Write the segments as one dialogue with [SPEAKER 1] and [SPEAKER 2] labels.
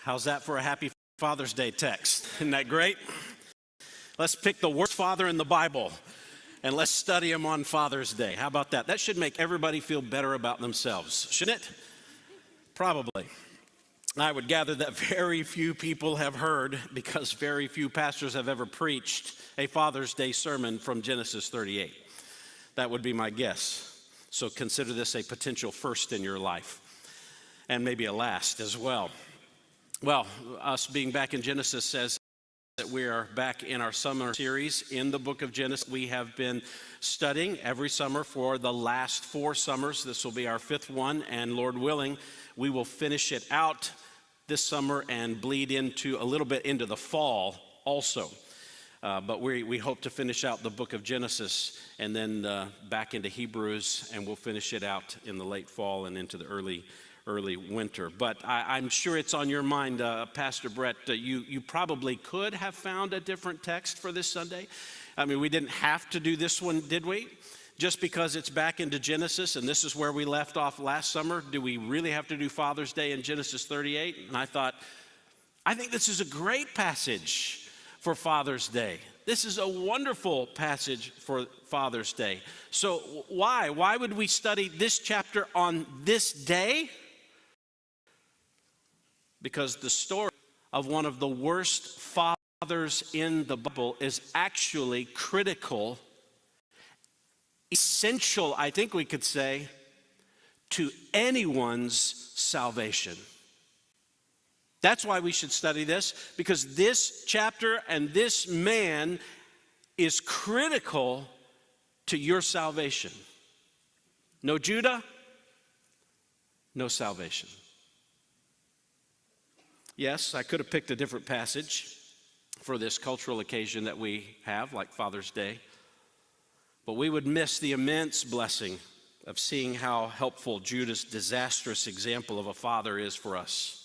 [SPEAKER 1] How's that for a happy Father's Day text? Isn't that great? Let's pick the worst father in the Bible and let's study him on Father's Day. How about that? That should make everybody feel better about themselves, shouldn't it? Probably. I would gather that very few people have heard, because very few pastors have ever preached a Father's Day sermon from Genesis 38. That would be my guess. So consider this a potential first in your life, and maybe a last as well. Well, us being back in Genesis says that we are back in our summer series in the book of Genesis. We have been studying every summer for the last 4 summers. This will be our 5th one, and Lord willing, we will finish it out this summer and bleed into a little bit into the fall also. But we hope to finish out the book of Genesis and then back into Hebrews, and we'll finish it out in the late fall and into the early winter. But I'm sure it's on your mind, Pastor Brett, you probably could have found a different text for this Sunday. I mean, we didn't have to do this one, did we? Just because it's back into Genesis and this is where we left off last summer, do we really have to do Father's Day in Genesis 38? And I thought, I think this is a great passage for Father's Day. This is a wonderful passage for Father's Day. So why? Why would we study this chapter on this day? Because the story of one of the worst fathers in the Bible is actually critical, essential, I think we could say, to anyone's salvation. That's why we should study this, because this chapter and this man is critical to your salvation. No Judah, no salvation. Yes, I could have picked a different passage for this cultural occasion that we have, like Father's Day, but we would miss the immense blessing of seeing how helpful Judah's disastrous example of a father is for us.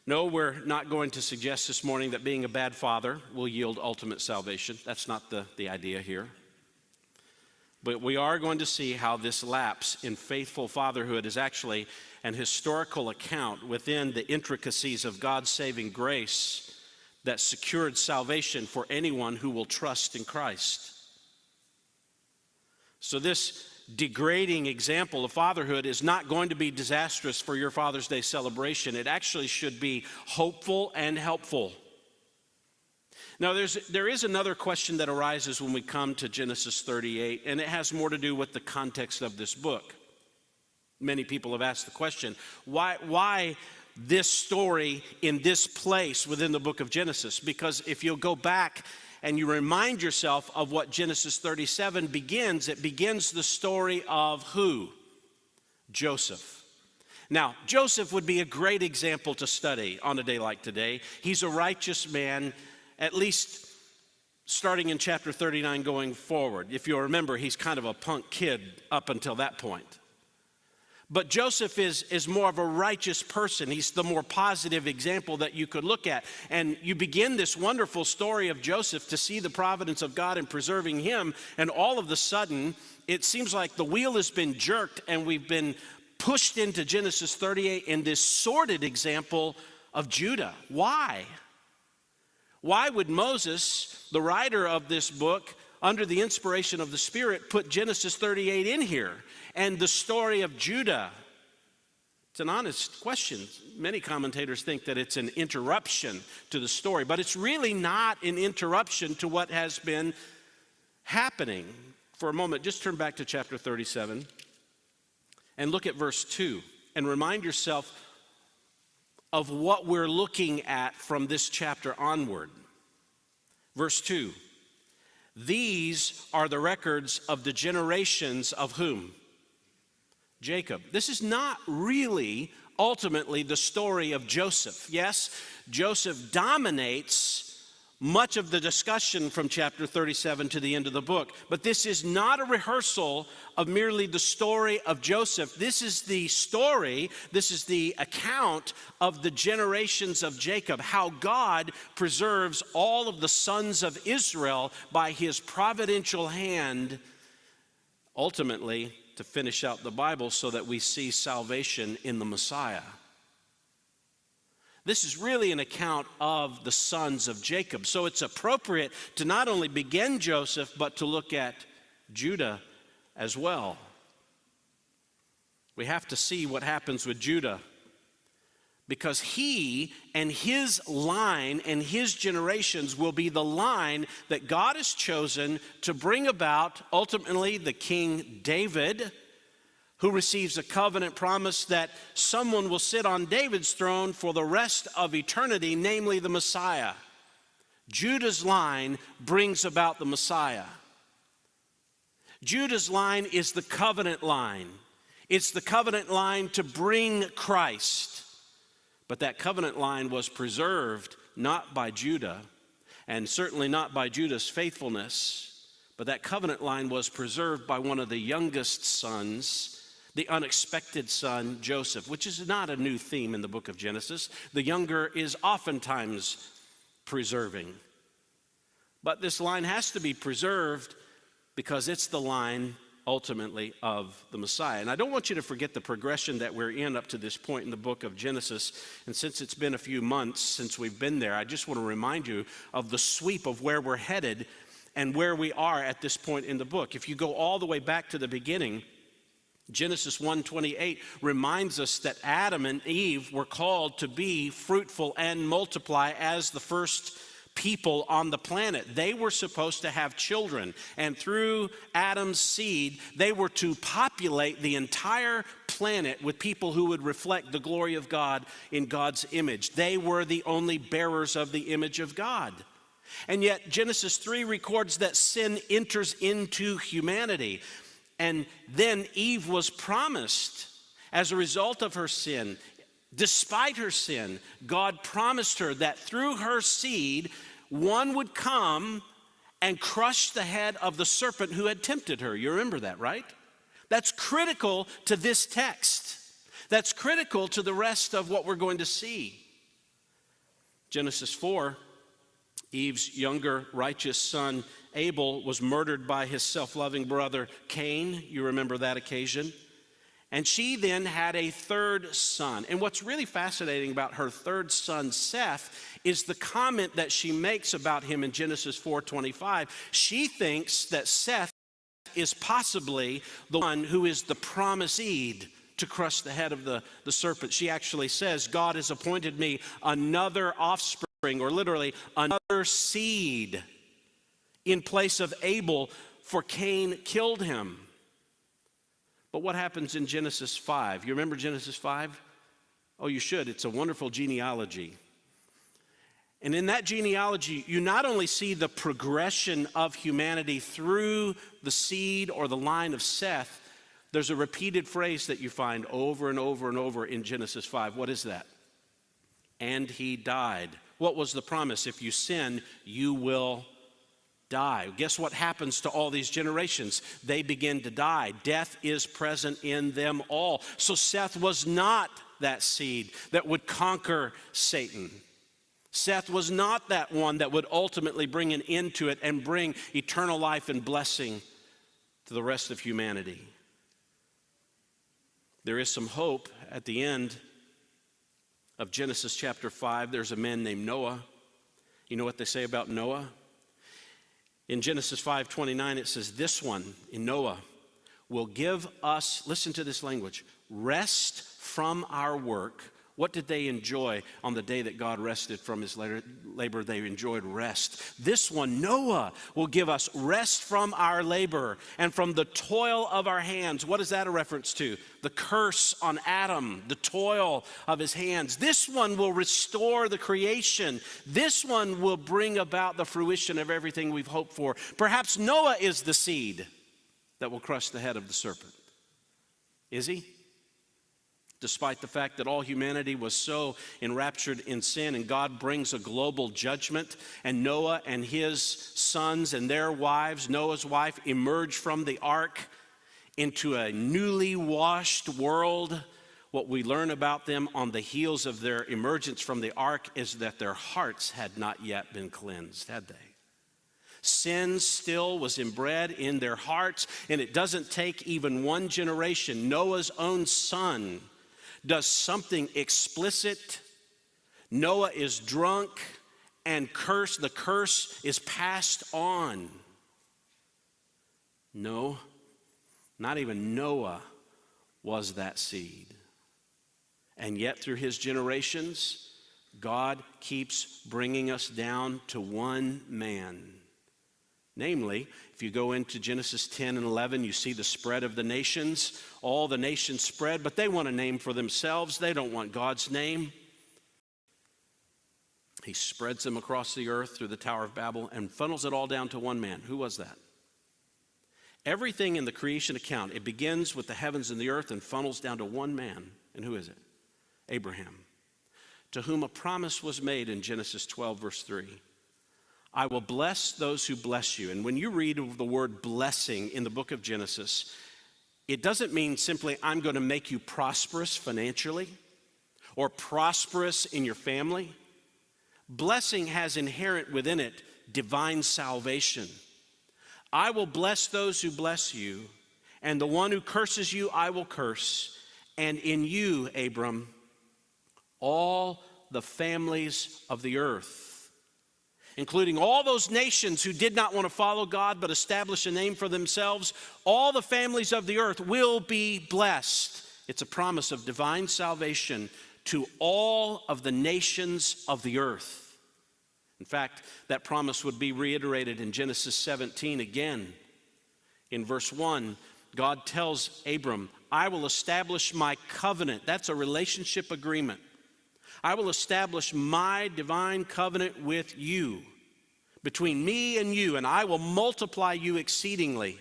[SPEAKER 1] No, we're not going to suggest this morning that being a bad father will yield ultimate salvation. That's not the idea here. But we are going to see how this lapse in faithful fatherhood is actually an historical account within the intricacies of God's saving grace that secured salvation for anyone who will trust in Christ. So this degrading example of fatherhood is not going to be disastrous for your Father's Day celebration. It actually should be hopeful and helpful. Now, there is another question that arises when we come to Genesis 38, and it has more to do with the context of this book. Many people have asked the question, why this story in this place within the book of Genesis? Because if you'll go back and you remind yourself of what Genesis 37 begins, it begins the story of who? Joseph. Now, Joseph would be a great example to study on a day like today. He's a righteous man, at least starting in chapter 39 going forward. If you'll remember, he's kind of a punk kid up until that point. But Joseph is more of a righteous person. He's the more positive example that you could look at. And you begin this wonderful story of Joseph to see the providence of God in preserving him. And all of a sudden, it seems like the wheel has been jerked and we've been pushed into Genesis 38 in this sordid example of Judah. Why? Why would Moses, the writer of this book, under the inspiration of the Spirit, put Genesis 38 in here? And the story of Judah, it's an honest question. Many commentators think that it's an interruption to the story, but it's really not an interruption to what has been happening. For a moment, just turn back to chapter 37 and look at verse 2 and remind yourself of what we're looking at from this chapter onward. Verse 2, these are the records of the generations of whom? Jacob. This is not really ultimately the story of Joseph. Yes, Joseph dominates much of the discussion from chapter 37 to the end of the book. But this is not a rehearsal of merely the story of Joseph. This is the story, this is the account of the generations of Jacob, how God preserves all of the sons of Israel by his providential hand, ultimately to finish out the Bible so that we see salvation in the Messiah. This is really an account of the sons of Jacob. So it's appropriate to not only begin Joseph, but to look at Judah as well. We have to see what happens with Judah, because he and his line and his generations will be the line that God has chosen to bring about ultimately the King David, who receives a covenant promise that someone will sit on David's throne for the rest of eternity, namely the Messiah. Judah's line brings about the Messiah. Judah's line is the covenant line. It's the covenant line to bring Christ. But that covenant line was preserved not by Judah, and certainly not by Judah's faithfulness, but that covenant line was preserved by one of the youngest sons, the unexpected son, Joseph, which is not a new theme in the book of Genesis. The younger is oftentimes preserving. But this line has to be preserved because it's the line ultimately of the Messiah. And I don't want you to forget the progression that we're in up to this point in the book of Genesis. And since it's been a few months since we've been there, I just want to remind you of the sweep of where we're headed and where we are at this point in the book. If you go all the way back to the beginning, Genesis 1:28 reminds us that Adam and Eve were called to be fruitful and multiply as the first people on the planet. They were supposed to have children, and through Adam's seed, they were to populate the entire planet with people who would reflect the glory of God in God's image. They were the only bearers of the image of God. And yet Genesis 3 records that sin enters into humanity. And then Eve was promised, as a result of her sin, despite her sin, God promised her that through her seed, one would come and crush the head of the serpent who had tempted her. You remember that, right? That's critical to this text. That's critical to the rest of what we're going to see. Genesis 4, Eve's younger righteous son Abel was murdered by his self-loving brother Cain. You remember that occasion. And she then had a third son. And what's really fascinating about her third son, Seth, is the comment that she makes about him in Genesis 4:25. She thinks that Seth is possibly the one who is the promised to crush the head of the serpent. She actually says, God has appointed me another offspring, or literally another seed, in place of Abel, for Cain killed him. But what happens in Genesis 5? You remember Genesis 5? Oh, you should. It's a wonderful genealogy. And in that genealogy, you not only see the progression of humanity through the seed or the line of Seth, there's a repeated phrase that you find over and over and over in Genesis 5. What is that? And he died. What was the promise? If you sin, you will die. Guess what happens to all these generations? They begin to die. Death is present in them all. So Seth was not that seed that would conquer Satan. Seth was not that one that would ultimately bring an end to it and bring eternal life and blessing to the rest of humanity. There is some hope at the end of Genesis chapter 5. There's a man named Noah. You know what they say about Noah? In Genesis 5:29, it says, this one, in Noah, will give us, listen to this language, rest from our work. What did they enjoy on the day that God rested from his labor? They enjoyed rest. This one, Noah, will give us rest from our labor and from the toil of our hands. What is that a reference to? The curse on Adam, the toil of his hands. This one will restore the creation. This one will bring about the fruition of everything we've hoped for. Perhaps Noah is the seed that will crush the head of the serpent. Is he? Despite the fact that all humanity was so enraptured in sin, and God brings a global judgment, and Noah and his sons and their wives, Noah's wife, emerge from the ark into a newly washed world. What we learn about them on the heels of their emergence from the ark is that their hearts had not yet been cleansed, had they? Sin still was inbred in their hearts, and it doesn't take even one generation. Noah's own son does something explicit, Noah is drunk and the curse is passed on. No, not even Noah was that seed. And yet through his generations, God keeps bringing us down to one man. Namely, if you go into Genesis 10 and 11, you see the spread of the nations. All the nations spread, but they want a name for themselves. They don't want God's name. He spreads them across the earth through the Tower of Babel and funnels it all down to one man. Who was that? Everything in the creation account, it begins with the heavens and the earth and funnels down to one man. And who is it? Abraham, to whom a promise was made in Genesis 12, verse 3. I will bless those who bless you. And when you read the word blessing in the book of Genesis, it doesn't mean simply I'm going to make you prosperous financially or prosperous in your family. Blessing has inherent within it divine salvation. I will bless those who bless you, and the one who curses you I will curse. And in you, Abram, all the families of the earth, including all those nations who did not want to follow God but establish a name for themselves, all the families of the earth will be blessed. It's a promise of divine salvation to all of the nations of the earth. In fact, that promise would be reiterated in Genesis 17 again. In verse 1, God tells Abram, I will establish my covenant. That's a relationship agreement. I will establish my divine covenant with you, between me and you, and I will multiply you exceedingly.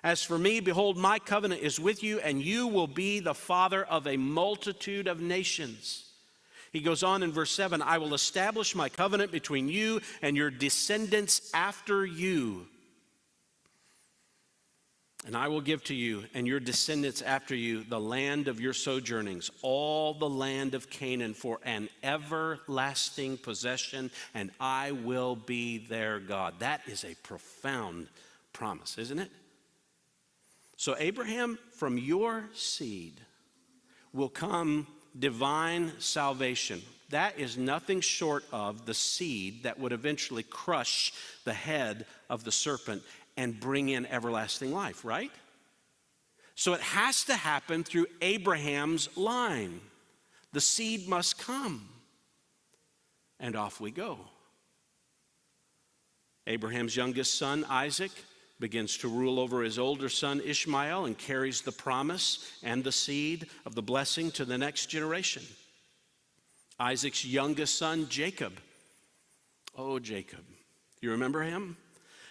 [SPEAKER 1] As for me, behold, my covenant is with you, and you will be the father of a multitude of nations. He goes on in verse 7, I will establish my covenant between you and your descendants after you. And I will give to you and your descendants after you the land of your sojournings, all the land of Canaan for an everlasting possession, and I will be their God. That is a profound promise, isn't it? So Abraham, from your seed will come divine salvation. That is nothing short of the seed that would eventually crush the head of the serpent and bring in everlasting life, right? So it has to happen through Abraham's line. The seed must come. And off we go. Abraham's youngest son, Isaac, begins to rule over his older son, Ishmael, and carries the promise and the seed of the blessing to the next generation. Isaac's youngest son, Jacob. Oh, Jacob. You remember him?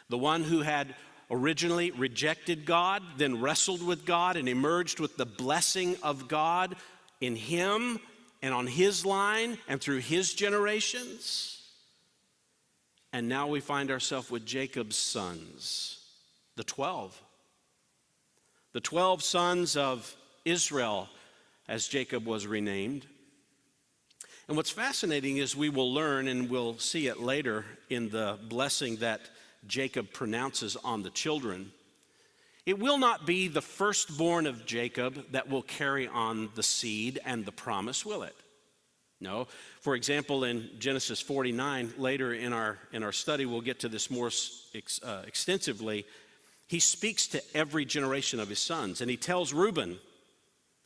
[SPEAKER 1] The one who had originally rejected God, then wrestled with God and emerged with the blessing of God in him and on his line and through his generations. And now we find ourselves with Jacob's sons, the 12. The 12 sons of Israel, as Jacob was renamed. And what's fascinating is we will learn, and we'll see it later in the blessing that Jacob pronounces on the children. It will not be the firstborn of Jacob that will carry on the seed and the promise, will it? No. For example, in Genesis 49, later in our study, we'll get to this more extensively. He speaks to every generation of his sons, and he tells Reuben,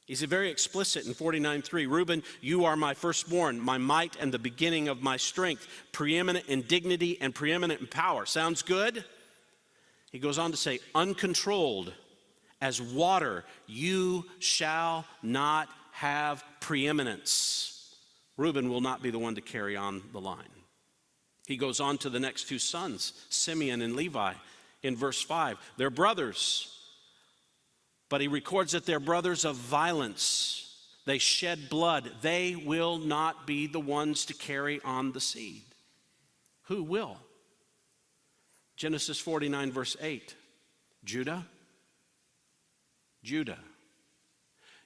[SPEAKER 1] he's very explicit in 49:3, Reuben, you are my firstborn, my might and the beginning of my strength, preeminent in dignity and preeminent in power. Sounds good? He goes on to say, uncontrolled as water, you shall not have preeminence. Reuben will not be the one to carry on the line. He goes on to the next two sons, Simeon and Levi. In verse 5, they're brothers, but he records that they're brothers of violence. They shed blood. They will not be the ones to carry on the seed. Who will? Genesis 49, verse 8, Judah,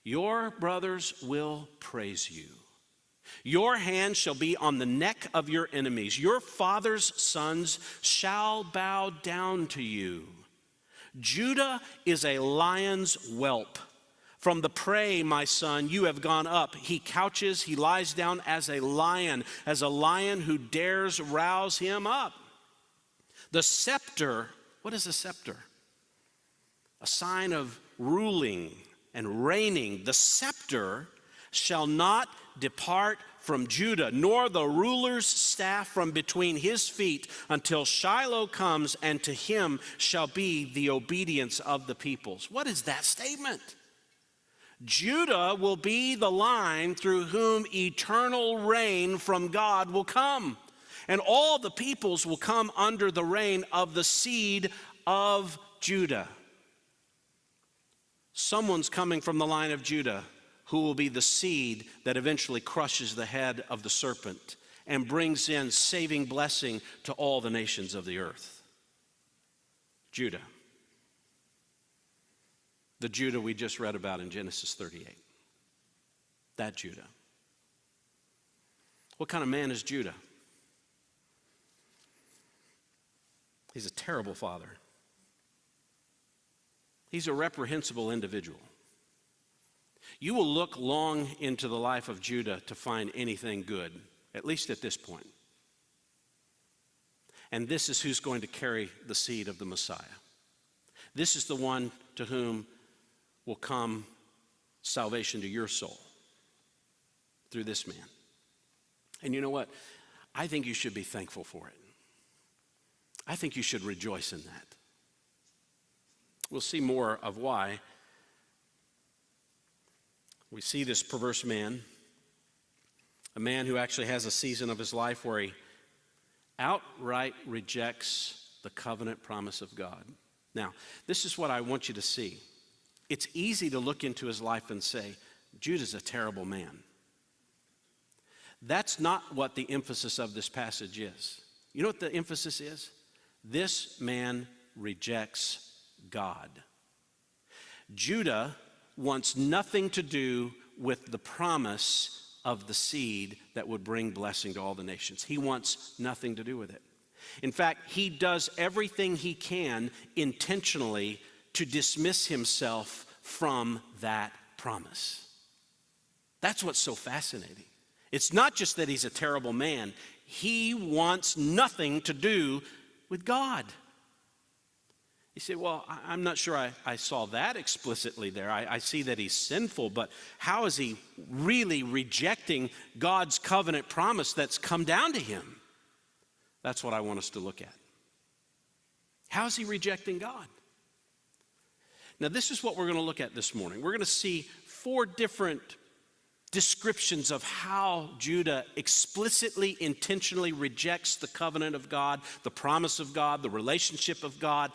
[SPEAKER 1] your brothers will praise you. Your hand shall be on the neck of your enemies. Your father's sons shall bow down to you. Judah is a lion's whelp, From the prey, my son, you have gone up. He couches, he lies down as a lion who dares rouse him up. The scepter, what is a scepter? A sign of ruling and reigning. The scepter shall not depart from Judah, nor the ruler's staff from between his feet, until Shiloh comes, and to him shall be the obedience of the peoples. What is that statement? Judah will be the line through whom eternal reign from God will come. And all the peoples will come under the reign of the seed of Judah. Someone's coming from the line of Judah who will be the seed that eventually crushes the head of the serpent and brings in saving blessing to all the nations of the earth. Judah. The Judah we just read about in Genesis 38. That Judah. What kind of man is Judah? He's a terrible father. He's a reprehensible individual. You will look long into the life of Judah to find anything good, at least at this point. And this is who's going to carry the seed of the Messiah. This is the one to whom will come salvation to your soul through this man. And you know what? I think you should be thankful for it. I think you should rejoice in that. We'll see more of why. We see this perverse man, a man who actually has a season of his life where he outright rejects the covenant promise of God. Now, this is what I want you to see. It's easy to look into his life and say, Judah's a terrible man. That's not what the emphasis of this passage is. You know what the emphasis is? This man rejects God. Judah wants nothing to do with the promise of the seed that would bring blessing to all the nations. He wants nothing to do with it. In fact, he does everything he can intentionally to dismiss himself from that promise. That's what's so fascinating. It's not just that he's a terrible man. He wants nothing to do with God. You say, well, I'm not sure I saw that explicitly there. I see that he's sinful, but how is he really rejecting God's covenant promise that's come down to him? That's what I want us to look at. How is he rejecting God? Now, this is what we're going to look at this morning. We're going to see 4 different descriptions of how Judah explicitly, intentionally rejects the covenant of God, the promise of God, the relationship of God,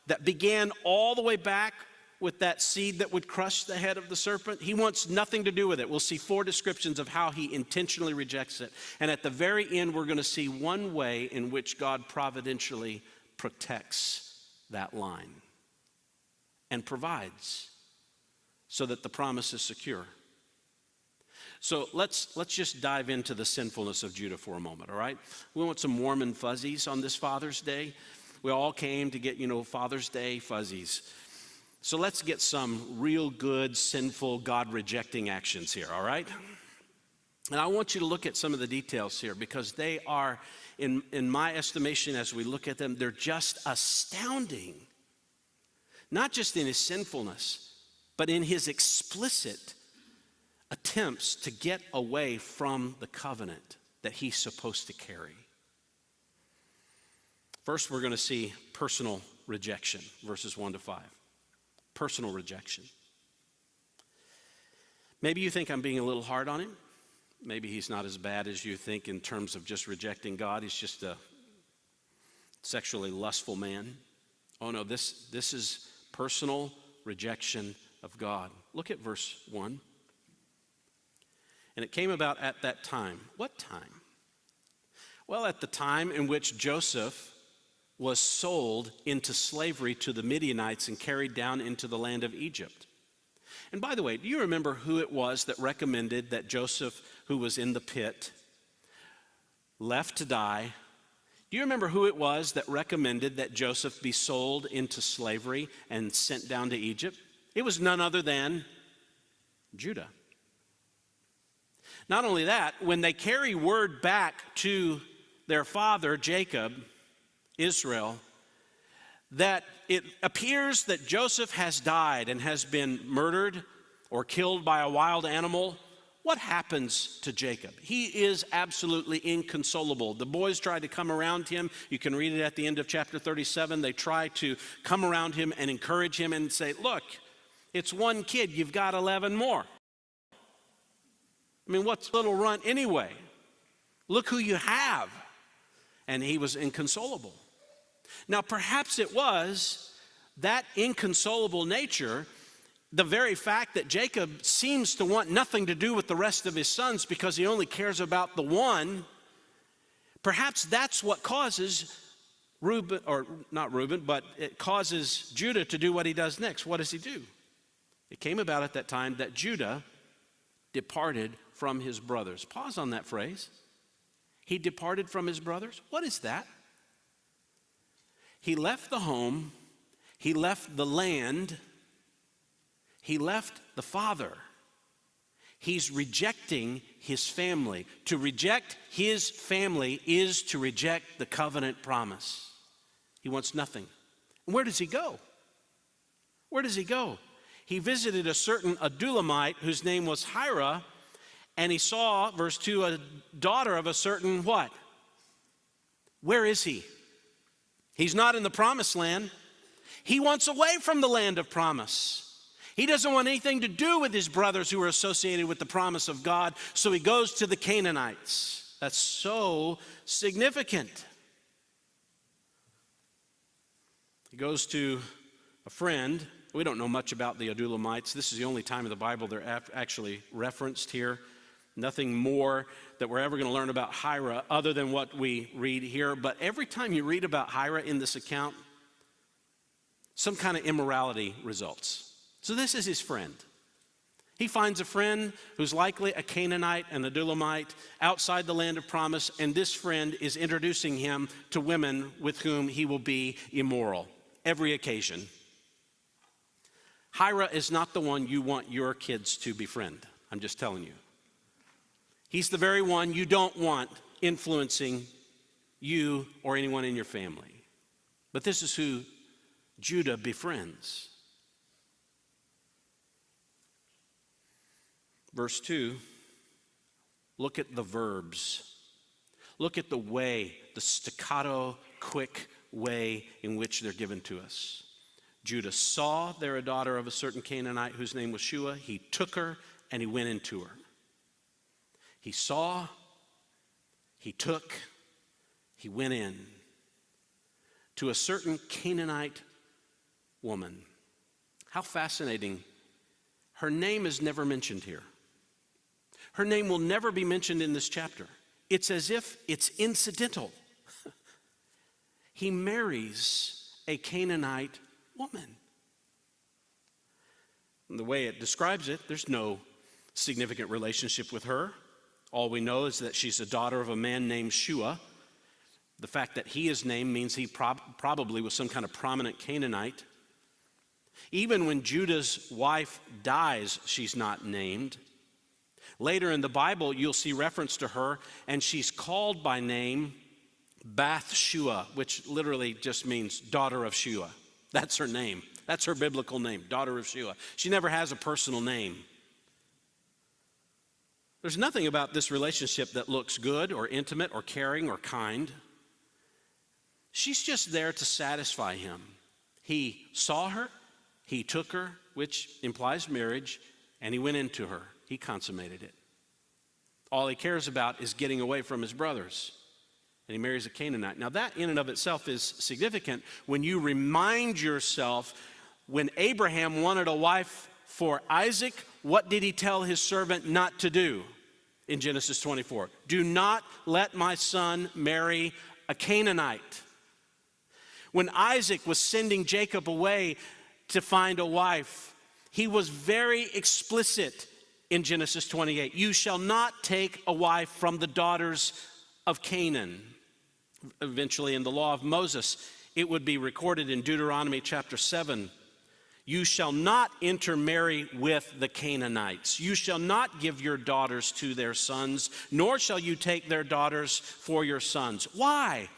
[SPEAKER 1] that began all the way back with that seed that would crush the head of the serpent. He wants nothing to do with it. We'll see 4 descriptions of how he intentionally rejects it. And at the very end, we're going to see one way in which God providentially protects that line and provides so that the promise is secure. So let's just dive into the sinfulness of Judah for a moment, all right? We want some warm and fuzzies on this Father's Day. We all came to get, Father's Day fuzzies. So let's get some real good, sinful, God-rejecting actions here, all right? And I want you to look at some of the details here because they are, in my estimation, as we look at them, they're just astounding. Not just in his sinfulness, but in his explicit attempts to get away from the covenant that he's supposed to carry. First, we're going to see personal rejection, verses 1 to 5. Personal rejection. Maybe you think I'm being a little hard on him. Maybe he's not as bad as you think in terms of just rejecting God. He's just a sexually lustful man. Oh no, this is personal rejection of God. Look at verse 1. And it came about at that time. What time? Well, at the time in which Joseph was sold into slavery to the Midianites and carried down into the land of Egypt. And by the way, do you remember who it was that recommended that Joseph, who was in the pit, left to die? Do you remember who it was that recommended that Joseph be sold into slavery and sent down to Egypt? It was none other than Judah. Not only that, when they carry word back to their father, Jacob, Israel, that it appears that Joseph has died and has been murdered or killed by a wild animal, what happens to Jacob? He is absolutely inconsolable. The boys try to come around him. You can read it at the end of chapter 37. They try to come around him and encourage him and say, look, it's one kid, you've got 11 more. I mean, what's a little runt anyway? Look who you have. And he was inconsolable. Now, perhaps it was that inconsolable nature, the very fact that Jacob seems to want nothing to do with the rest of his sons because he only cares about the one. Perhaps that's what causes Reuben, or not Reuben, but it causes Judah to do what he does next. What does he do? It came about at that time that Judah departed from his brothers. Pause on that phrase. He departed from his brothers. What is that? He left the home, he left the land, he left the father. He's rejecting his family. To reject his family is to reject the covenant promise. He wants nothing. Where does he go? Where does he go? He visited a certain Adulamite whose name was Hira, and he saw, verse 2, a daughter of a certain what? Where is he? He's not in the promised land. He wants away from the land of promise. He doesn't want anything to do with his brothers who are associated with the promise of God, so he goes to the Canaanites. That's so significant. He goes to a friend. We don't know much about the Adulamites. This is the only time in the Bible they're actually referenced here. Nothing more that we're ever going to learn about Hira other than what we read here. But every time you read about Hira in this account, some kind of immorality results. So this is his friend. He finds a friend who's likely a Canaanite, an Adulamite, outside the land of promise, and this friend is introducing him to women with whom he will be immoral every occasion. Hira is not the one you want your kids to befriend. I'm just telling you. He's the very one you don't want influencing you or anyone in your family. But this is who Judah befriends. Verse 2, look at the verbs. Look at the way, the staccato, quick way in which they're given to us. Judah saw there a daughter of a certain Canaanite whose name was Shua. He took her and he went into her. He saw, he took, he went in to a certain Canaanite woman. How fascinating. Her name is never mentioned here. Her name will never be mentioned in this chapter. It's as if it's incidental. He marries a Canaanite woman. And the way it describes it, there's no significant relationship with her. All we know is that she's a daughter of a man named Shua. The fact that he is named means he probably was some kind of prominent Canaanite. Even when Judah's wife dies, she's not named. Later in the Bible, you'll see reference to her, and she's called by name Bathshua, which literally just means daughter of Shua. That's her name. That's her biblical name, daughter of Shua. She never has a personal name. There's nothing about this relationship that looks good or intimate or caring or kind. She's just there to satisfy him. He saw her, he took her, which implies marriage, and he went into her. He consummated it. All he cares about is getting away from his brothers. And he marries a Canaanite. Now that in and of itself is significant when you remind yourself when Abraham wanted a wife for Isaac, what did he tell his servant not to do in Genesis 24? Do not let my son marry a Canaanite. When Isaac was sending Jacob away to find a wife, he was very explicit in Genesis 28. You shall not take a wife from the daughters of Canaan. Eventually in the law of Moses, it would be recorded in Deuteronomy chapter 7. You shall not intermarry with the Canaanites. You shall not give your daughters to their sons, nor shall you take their daughters for your sons. Why?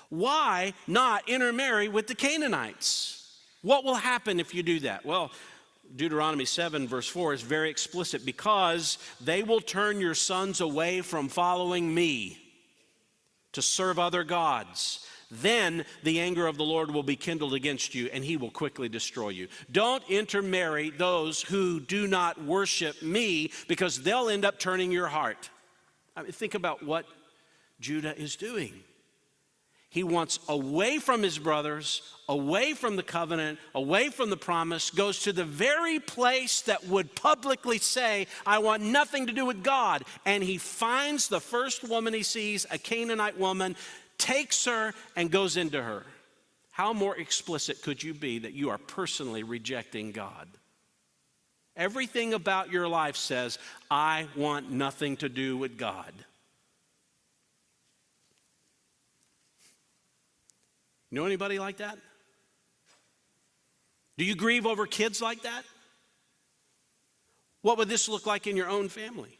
[SPEAKER 1] Why not intermarry with the Canaanites? What will happen if you do that? Well, Deuteronomy 7 verse 4 is very explicit. Because they will turn your sons away from following me to serve other gods. Then the anger of the Lord will be kindled against you, and he will quickly destroy you. Don't intermarry those who do not worship me, because they'll end up turning your heart. I mean, think about what Judah is doing. He wants away from his brothers, away from the covenant, away from the promise, goes to the very place that would publicly say, I want nothing to do with God. And he finds the first woman he sees, a Canaanite woman, takes her and goes into her. How more explicit could you be that you are personally rejecting God? Everything about your life says, I want nothing to do with God. Know anybody like that? Do you grieve over kids like that? What would this look like in your own family?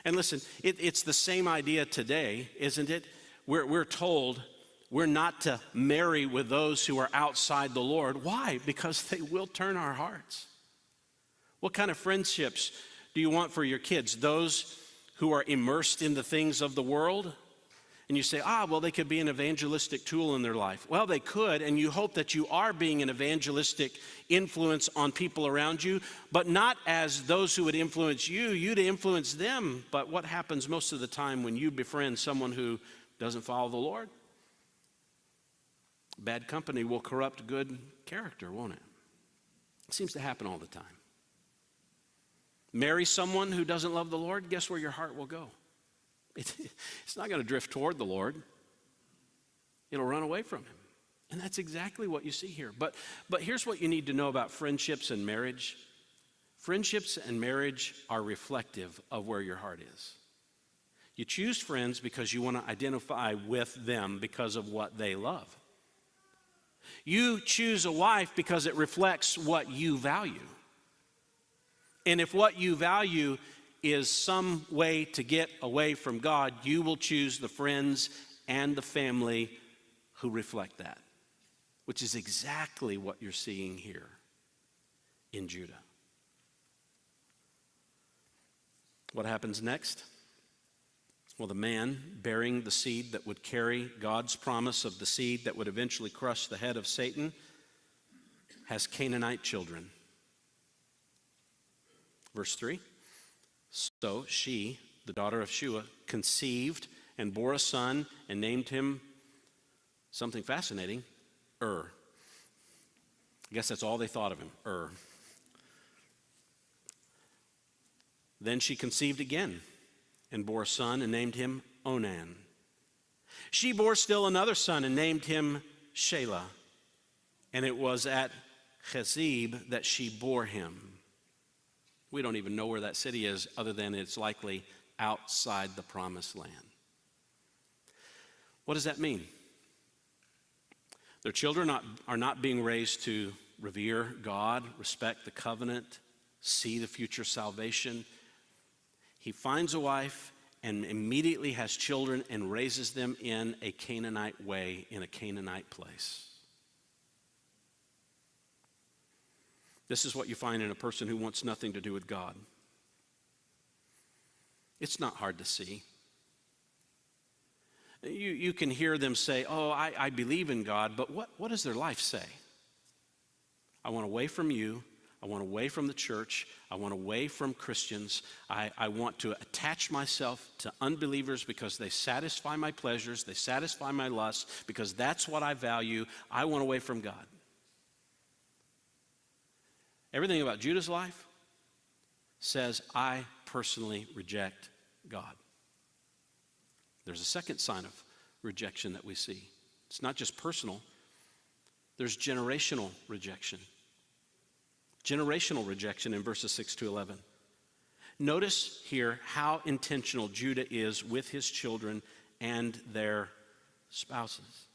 [SPEAKER 1] And listen, it's the same idea today, isn't it? We're told we're not to marry with those who are outside the Lord. Why? Because they will turn our hearts. What kind of friendships do you want for your kids? Those who are immersed in the things of the world? And you say, well, they could be an evangelistic tool in their life. Well, they could, and you hope that you are being an evangelistic influence on people around you, but not as those who would influence you to influence them. But what happens most of the time when you befriend someone who doesn't follow the Lord? Bad company will corrupt good character, won't it? It seems to happen all the time. Marry someone who doesn't love the Lord, guess where your heart will go? It's not going to drift toward the Lord. It'll run away from him. And that's exactly what you see here. But here's what you need to know about friendships and marriage. Friendships and marriage are reflective of where your heart is. You choose friends because you want to identify with them because of what they love. You choose a wife because it reflects what you value. And if what you value is some way to get away from God, you will choose the friends and the family who reflect that, which is exactly what you're seeing here in Judah. What happens next? Well, the man bearing the seed that would carry God's promise of the seed that would eventually crush the head of Satan has Canaanite children. Verse 3. So she, the daughter of Shua, conceived and bore a son and named him something fascinating, I guess that's all they thought of him, Then she conceived again and bore a son and named him Onan. She bore still another son and named him Shelah. And it was at Chezib that she bore him. We don't even know where that city is, other than it's likely outside the promised land. What does that mean? Their children are not being raised to revere God, respect the covenant, see the future salvation. He finds a wife and immediately has children and raises them in a Canaanite way, in a Canaanite place. This is what you find in a person who wants nothing to do with God. It's not hard to see. You can hear them say, I believe in God, but what does their life say? I want away from you. I want away from the church. I want away from Christians. I want to attach myself to unbelievers because they satisfy my pleasures. They satisfy my lusts because that's what I value. I want away from God. Everything about Judah's life says, I personally reject God. There's a second sign of rejection that we see. It's not just personal. There's generational rejection. Generational rejection in verses 6 to 11. Notice here how intentional Judah is with his children and their spouses.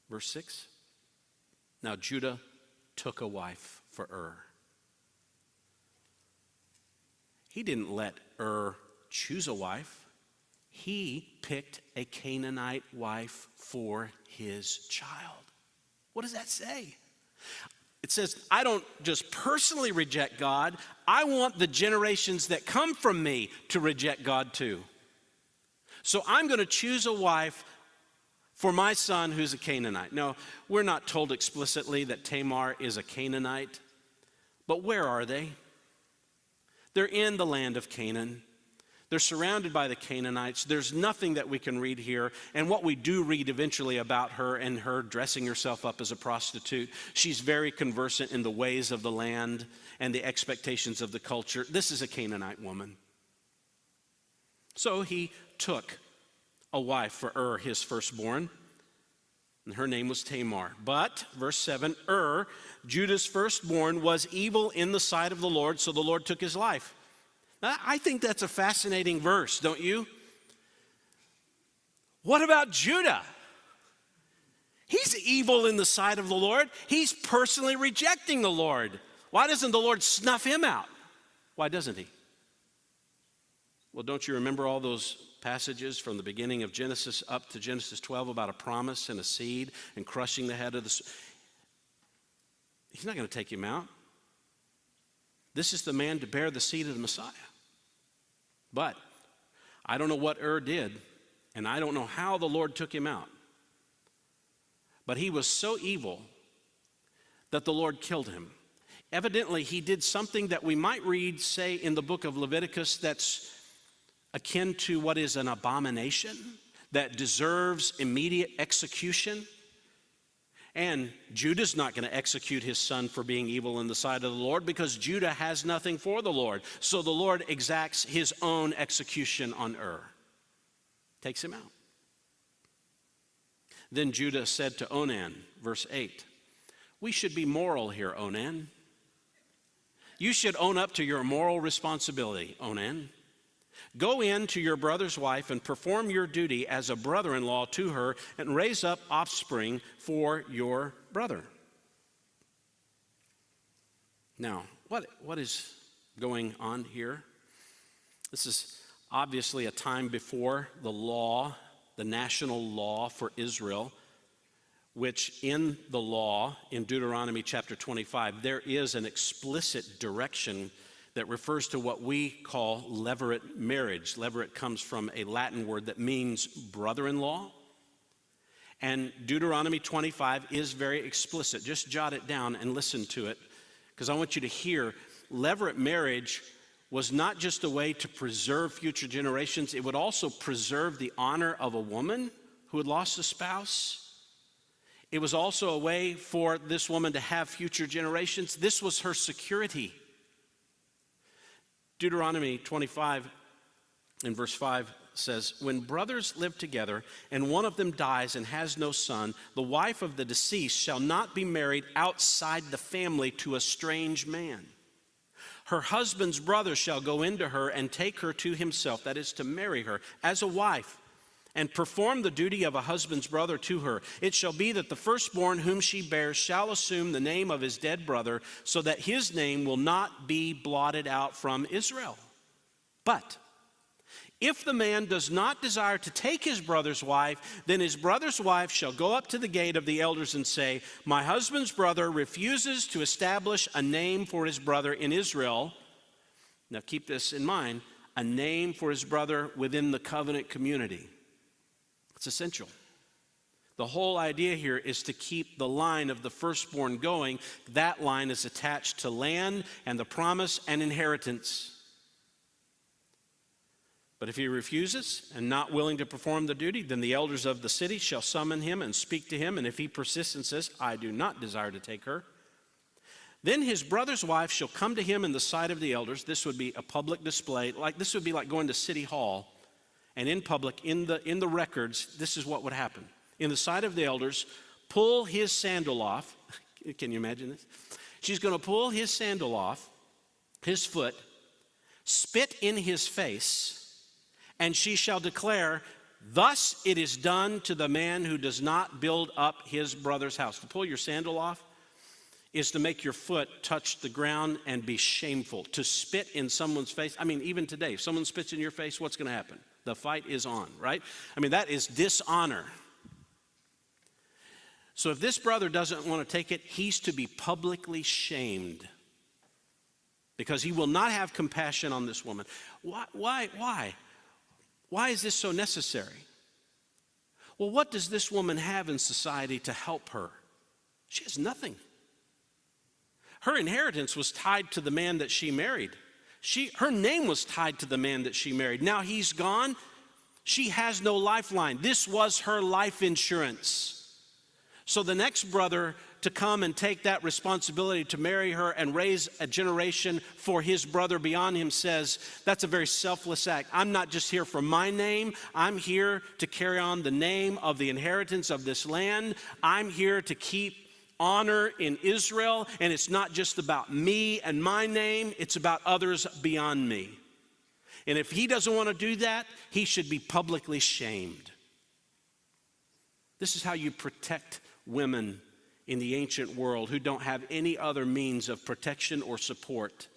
[SPEAKER 1] Verse 6. Now Judah took a wife for Ur. He didn't let Ur choose a wife. He picked a Canaanite wife for his child. What does that say? It says, I don't just personally reject God. I want the generations that come from me to reject God too. So I'm going to choose a wife for my son who's a Canaanite. No, we're not told explicitly that Tamar is a Canaanite, but where are they? They're in the land of Canaan. They're surrounded by the Canaanites. There's nothing that we can read here. And what we do read eventually about her and her dressing herself up as a prostitute, she's very conversant in the ways of the land and the expectations of the culture. This is a Canaanite woman. So he took a wife for Ur, his firstborn, and her name was Tamar. But, verse 7, Ur, Judah's firstborn, was evil in the sight of the Lord, so the Lord took his life. Now, I think that's a fascinating verse, don't you? What about Judah? He's evil in the sight of the Lord. He's personally rejecting the Lord. Why doesn't the Lord snuff him out? Why doesn't he? Well, don't you remember all those passages from the beginning of Genesis up to Genesis 12 about a promise and a seed and crushing the head of the... He's not going to take him out. This is the man to bear the seed of the Messiah. But I don't know what Ur did, and I don't know how the Lord took him out. But he was so evil that the Lord killed him. Evidently, he did something that we might read, say, in the book of Leviticus that's akin to what is an abomination, that deserves immediate execution. And Judah's not going to execute his son for being evil in the sight of the Lord because Judah has nothing for the Lord. So the Lord exacts his own execution on Ur. Takes him out. Then Judah said to Onan, verse 8, we should be moral here, Onan. You should own up to your moral responsibility, Onan. Go in to your brother's wife and perform your duty as a brother-in-law to her and raise up offspring for your brother. Now, what is going on here? This is obviously a time before the law, the national law for Israel, which in the law, in Deuteronomy chapter 25, there is an explicit direction that refers to what we call levirate marriage. Levirate comes from a Latin word that means brother-in-law. And Deuteronomy 25 is very explicit. Just jot it down and listen to it, because I want you to hear levirate marriage was not just a way to preserve future generations, it would also preserve the honor of a woman who had lost a spouse. It was also a way for this woman to have future generations. This was her security. Deuteronomy 25 in verse 5 says, when brothers live together and one of them dies and has no son, the wife of the deceased shall not be married outside the family to a strange man. Her husband's brother shall go into her and take her to himself, that is to marry her as a wife, and perform the duty of a husband's brother to her. It shall be that the firstborn whom she bears shall assume the name of his dead brother, so that his name will not be blotted out from Israel. But if the man does not desire to take his brother's wife, then his brother's wife shall go up to the gate of the elders and say, my husband's brother refuses to establish a name for his brother in Israel. Now keep this in mind, a name for his brother within the covenant community. It's essential. The whole idea here is to keep the line of the firstborn going. That line is attached to land and the promise and inheritance. But if he refuses and not willing to perform the duty, then the elders of the city shall summon him and speak to him. And if he persists and says, I do not desire to take her, then his brother's wife shall come to him in the sight of the elders. This would be a public display. This would be like going to City Hall. And in public, in the records, this is what would happen. In the sight of the elders, pull his sandal off. Can you imagine this? She's going to pull his sandal off, his foot, spit in his face, and she shall declare, thus it is done to the man who does not build up his brother's house. To pull your sandal off is to make your foot touch the ground and be shameful. To spit in someone's face. I mean, even today, if someone spits in your face, what's going to happen? The fight is on, right? I mean, that is dishonor. So if this brother doesn't want to take it, he's to be publicly shamed, because he will not have compassion on this woman. Why? Why is this so necessary? Well, what does this woman have in society to help her? She has nothing. Her inheritance was tied to the man that she married. Her name was tied to the man that she married. Now he's gone. She has no lifeline. This was her life insurance. So the next brother to come and take that responsibility to marry her and raise a generation for his brother beyond him says, that's a very selfless act. I'm not just here for my name. I'm here to carry on the name of the inheritance of this land. I'm here to keep honor in Israel, and it's not just about me and my name, it's about others beyond me. And if he doesn't want to do that, he should be publicly shamed. This is how you protect women in the ancient world who don't have any other means of protection or support.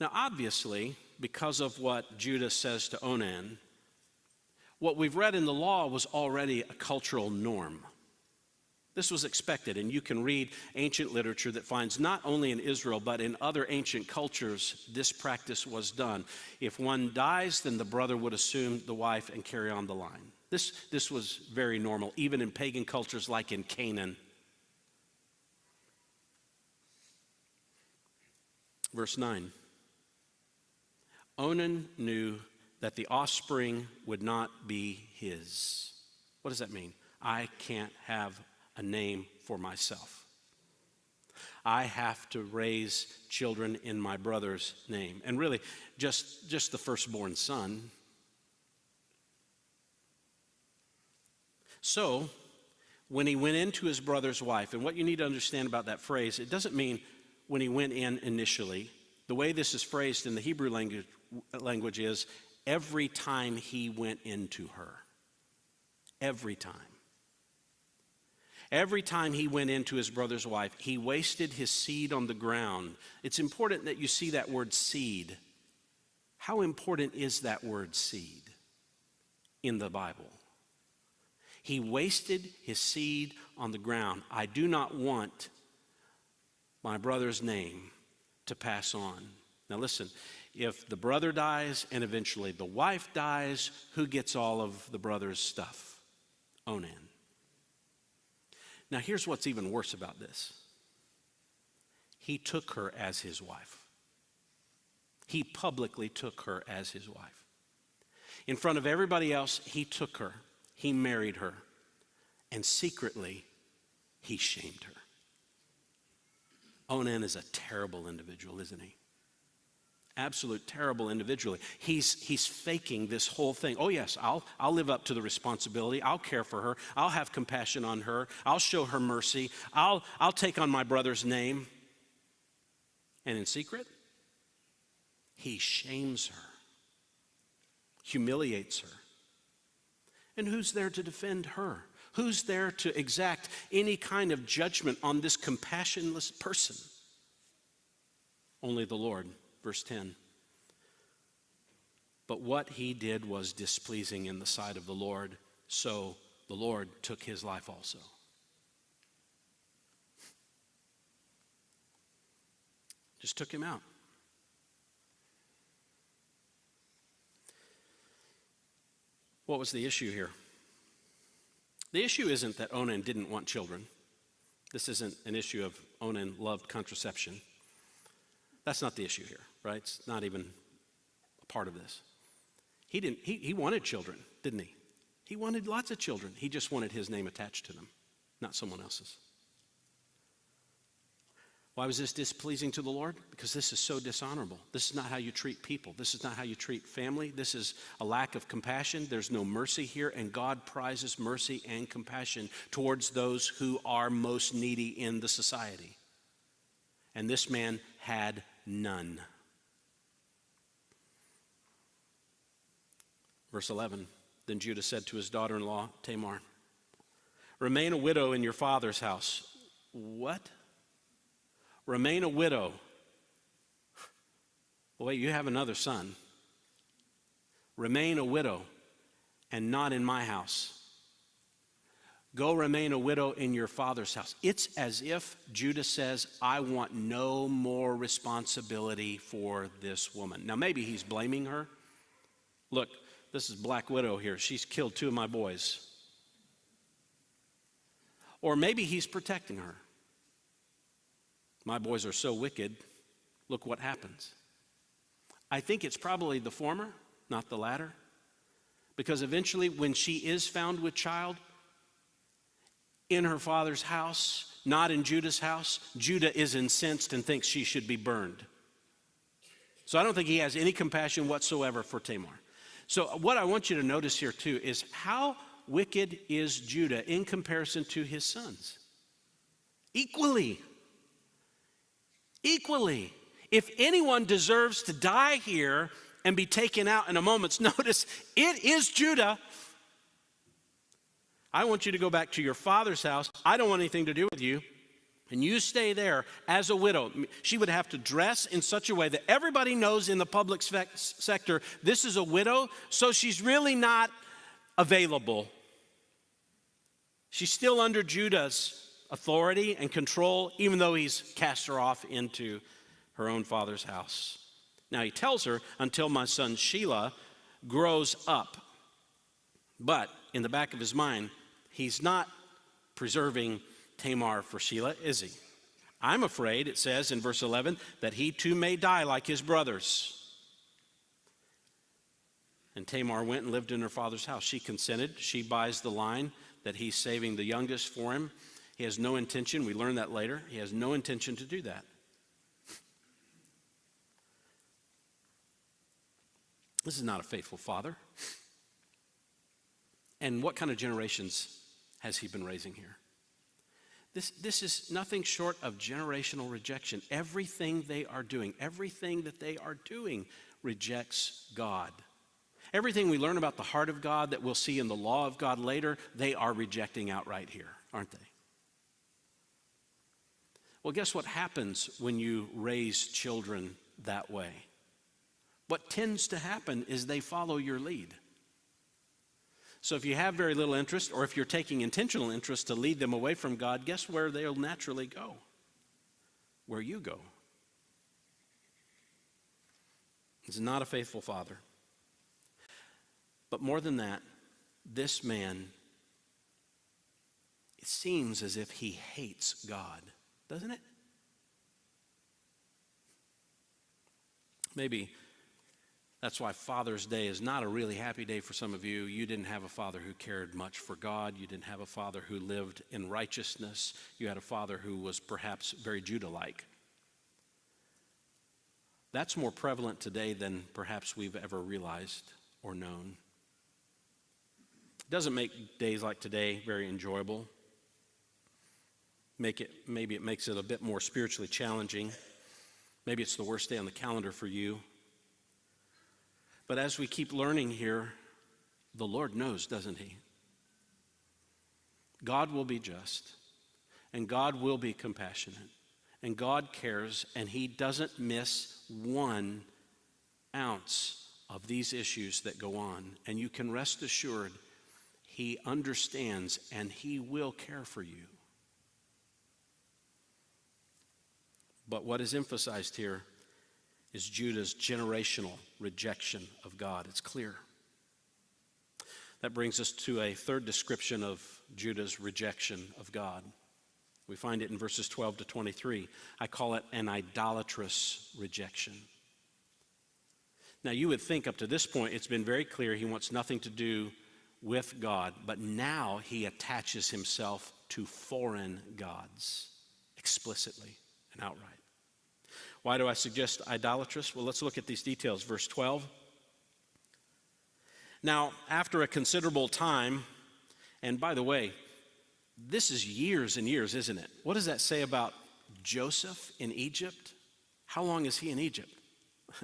[SPEAKER 1] Now, obviously, because of what Judah says to Onan, what we've read in the law was already a cultural norm. This was expected, and you can read ancient literature that finds not only in Israel, but in other ancient cultures, this practice was done. If one dies, then the brother would assume the wife and carry on the line. This was very normal, even in pagan cultures like in Canaan. Verse 9. Onan knew that the offspring would not be his. What does that mean? I can't have a name for myself. I have to raise children in my brother's name. And really, just the firstborn son. So, when he went into his brother's wife, and what you need to understand about that phrase, it doesn't mean when he went in initially. The way this is phrased in the Hebrew language is, every time he went into her. Every time. Every time he went into his brother's wife, he wasted his seed on the ground. It's important that you see that word seed. How important is that word seed in the Bible? He wasted his seed on the ground. I do not want my brother's name to pass on. Now listen, if the brother dies and eventually the wife dies, who gets all of the brother's stuff? Onan. Now here's what's even worse about this. He took her as his wife. He publicly took her as his wife. In front of everybody else, he took her. He married her. And secretly, he shamed her. Onan is a terrible individual, isn't he? Absolute terrible individual. He's faking this whole thing. Oh yes, I'll live up to the responsibility. I'll care for her. I'll have compassion on her. I'll show her mercy. I'll take on my brother's name. And in secret, he shames her, humiliates her. And who's there to defend her? Who's there to exact any kind of judgment on this compassionless person? Only the Lord. Verse 10. But what he did was displeasing in the sight of the Lord, so the Lord took his life also. Just took him out. What was the issue here? The issue isn't that Onan didn't want children. This isn't an issue of Onan loved contraception. That's not the issue here, right? It's not even a part of this. He wanted children, didn't he? He wanted lots of children. He just wanted his name attached to them, not someone else's. Why was this displeasing to the Lord? Because this is so dishonorable. This is not how you treat people. This is not how you treat family. This is a lack of compassion. There's no mercy here, and God prizes mercy and compassion towards those who are most needy in the society. And this man had none. Verse 11, then Judah said to his daughter-in-law, Tamar, Remain a widow in your father's house. What? Remain a widow. Well, wait, you have another son. Remain a widow and not in my house. Go remain a widow in your father's house. It's as if Judah says, I want no more responsibility for this woman. Now, maybe he's blaming her. Look, this is Black Widow here. She's killed 2 of my boys. Or maybe he's protecting her. My boys are so wicked. Look what happens. I think it's probably the former, not the latter. Because eventually, when she is found with child, in her father's house, not in Judah's house, Judah is incensed and thinks she should be burned. So I don't think he has any compassion whatsoever for Tamar. So what I want you to notice here too is how wicked is Judah in comparison to his sons? Equally. Equally. If anyone deserves to die here and be taken out in a moment's notice, it is Judah. I want you to go back to your father's house. I don't want anything to do with you. And you stay there as a widow. She would have to dress in such a way that everybody knows in the public sector, this is a widow, so she's really not available. She's still under Judah's authority and control, even though he's cast her off into her own father's house. Now he tells her, until my son Shelah grows up. But in the back of his mind, he's not preserving Tamar for Shelah, is he? I'm afraid, it says in verse 11, that he too may die like his brothers. And Tamar went and lived in her father's house. She consented. She buys the line that he's saving the youngest for him. He has no intention, we learn that later, he has no intention to do that. This is not a faithful father. And what kind of generations has he been raising here? This is nothing short of generational rejection. Everything they are doing, everything that they are doing rejects God. Everything we learn about the heart of God that we'll see in the law of God later, they are rejecting outright here, aren't they? Well, guess what happens when you raise children that way? What tends to happen is they follow your lead. So if you have very little interest, or if you're taking intentional interest to lead them away from God, guess where they'll naturally go? Where you go. He's not a faithful father. But more than that, this man, it seems as if he hates God, doesn't it? Maybe that's why Father's Day is not a really happy day for some of you. You didn't have a father who cared much for God. You didn't have a father who lived in righteousness. You had a father who was perhaps very Judah-like. That's more prevalent today than perhaps we've ever realized or known. It doesn't make days like today very enjoyable. Maybe it makes it a bit more spiritually challenging. Maybe it's the worst day on the calendar for you. But as we keep learning here, the Lord knows, doesn't he? God will be just, and God will be compassionate, and God cares, and he doesn't miss 1 ounce of these issues that go on. And you can rest assured he understands and he will care for you. But what is emphasized here is Judah's generational rejection of God. It's clear. That brings us to a third description of Judah's rejection of God. We find it in verses 12 to 23. I call it an idolatrous rejection. Now, you would think up to this point it's been very clear he wants nothing to do with God, but now he attaches himself to foreign gods explicitly and outright. Why do I suggest idolatrous? Well, let's look at these details. Verse 12. Now, after a considerable time, and by the way, this is years and years, isn't it? What does that say about Joseph in Egypt? How long is he in Egypt?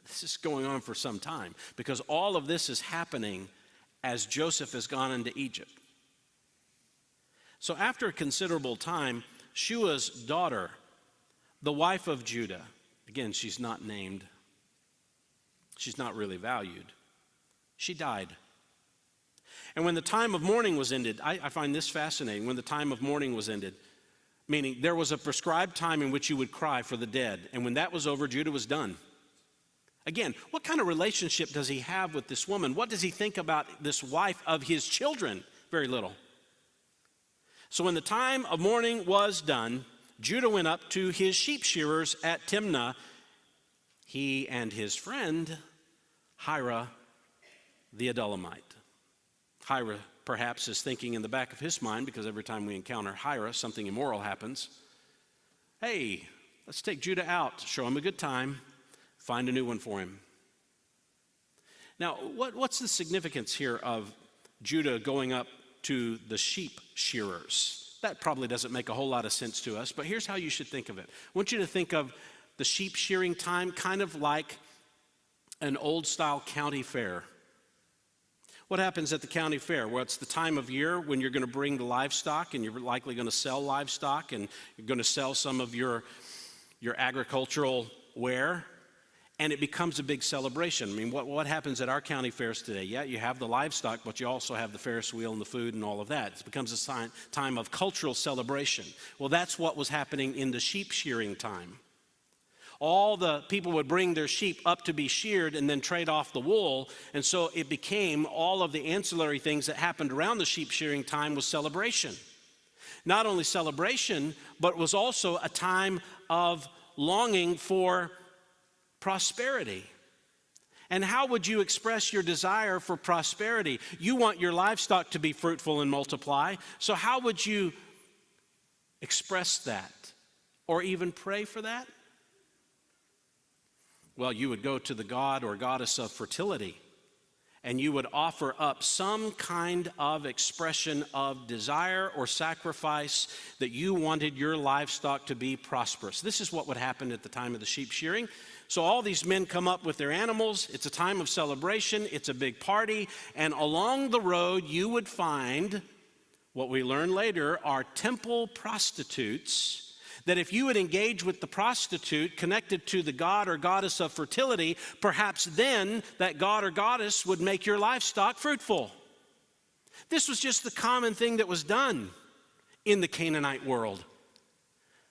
[SPEAKER 1] This is going on for some time, because all of this is happening as Joseph has gone into Egypt. So after a considerable time, Shua's daughter, the wife of Judah, again, she's not named, she's not really valued, she died. And when the time of mourning was ended, I find this fascinating, when the time of mourning was ended, meaning there was a prescribed time in which you would cry for the dead, and when that was over, Judah was done. Again, what kind of relationship does he have with this woman? What does he think about this wife of his children? Very little. So when the time of mourning was done, Judah went up to his sheep shearers at Timnah, he and his friend Hira the Adullamite. Hira perhaps is thinking in the back of his mind, because every time we encounter Hira, something immoral happens. Hey, let's take Judah out, show him a good time, find a new one for him. Now, what's the significance here of Judah going up to the sheep shearers? That probably doesn't make a whole lot of sense to us, but here's how you should think of it. I want you to think of the sheep shearing time kind of like an old-style county fair. What happens at the county fair? Well, it's the time of year when you're going to bring the livestock, and you're likely going to sell livestock, and you're going to sell some of your agricultural ware, and it becomes a big celebration. I mean, what happens at our county fairs today? Yeah, you have the livestock, but you also have the Ferris wheel and the food and all of that. It becomes a time of cultural celebration. Well, that's what was happening in the sheep shearing time. All the people would bring their sheep up to be sheared and then trade off the wool. And so it became all of the ancillary things that happened around the sheep shearing time was celebration. Not only celebration, but it was also a time of longing for prosperity. And how would you express your desire for prosperity? You want your livestock to be fruitful and multiply. So how would you express that or even pray for that? Well, you would go to the god or goddess of fertility, and you would offer up some kind of expression of desire or sacrifice that you wanted your livestock to be prosperous. This is what would happen at the time of the sheep shearing. So all these men come up with their animals. It's a time of celebration. It's a big party. And along the road, you would find what we learn later are temple prostitutes, that if you would engage with the prostitute connected to the god or goddess of fertility, perhaps then that god or goddess would make your livestock fruitful. This was just the common thing that was done in the Canaanite world.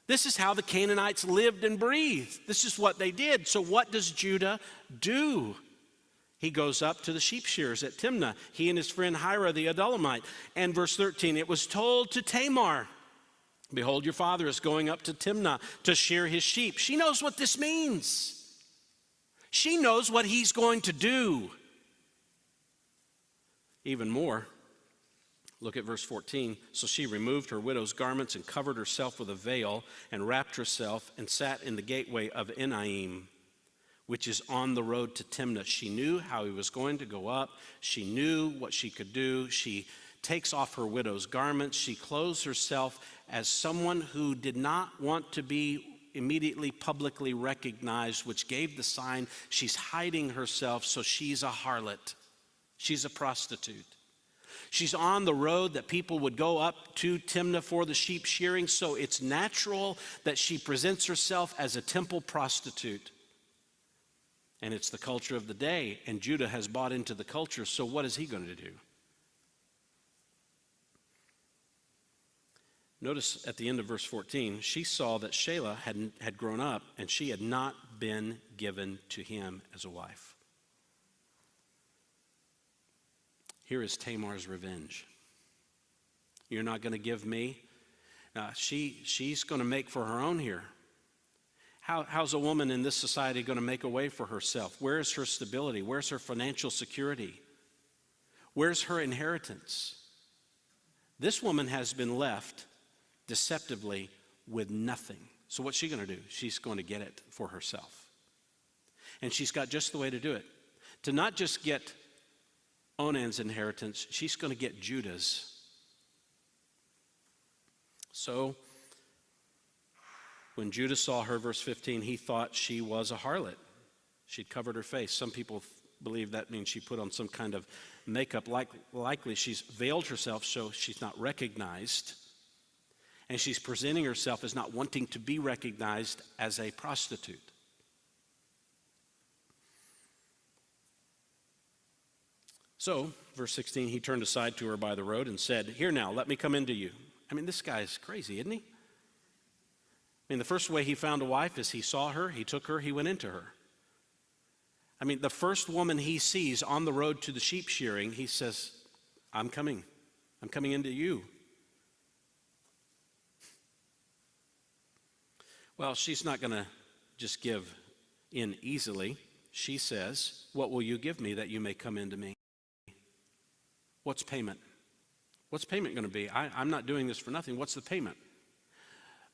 [SPEAKER 1] This is how the Canaanites lived and breathed. This is what they did. So what does Judah do? He goes up to the sheep shearers at Timnah, he and his friend Hira the Adullamite. And verse 13, it was told to Tamar, behold, your father is going up to Timnah to shear his sheep. She knows what this means. She knows what he's going to do. Even more, look at verse 14. So she removed her widow's garments and covered herself with a veil and wrapped herself and sat in the gateway of Enaim, which is on the road to Timnah. She knew how he was going to go up. She knew what she could do. She takes off her widow's garments. She clothes herself as someone who did not want to be immediately publicly recognized, which gave the sign she's hiding herself, so she's a harlot. She's a prostitute. She's on the road that people would go up to Timnah for the sheep shearing, so it's natural that she presents herself as a temple prostitute. And it's the culture of the day, and Judah has bought into the culture, so what is he going to do? Notice at the end of verse 14, she saw that Shelah had grown up, and she had not been given to him as a wife. Here is Tamar's revenge. You're not going to give me? She's going to make for her own here. How's a woman in this society going to make a way for herself? Where's her stability? Where's her financial security? Where's her inheritance? This woman has been left deceptively with nothing. So what's she going to do? She's going to get it for herself. And she's got just the way to do it. To not just get Onan's inheritance, she's going to get Judah's. So when Judah saw her, verse 15, he thought she was a harlot. She'd covered her face. Some people believe that means she put on some kind of makeup. Likely she's veiled herself so she's not recognized. And she's presenting herself as not wanting to be recognized as a prostitute. So, verse 16, he turned aside to her by the road and said, "Here now, let me come into you." I mean, this guy's crazy, isn't he? I mean, the first way he found a wife is he saw her, he took her, he went into her. I mean, the first woman he sees on the road to the sheep shearing, he says, I'm coming into you. Well, she's not going to just give in easily. She says, "What will you give me that you may come into me?" What's payment? What's payment going to be? I'm not doing this for nothing. What's the payment?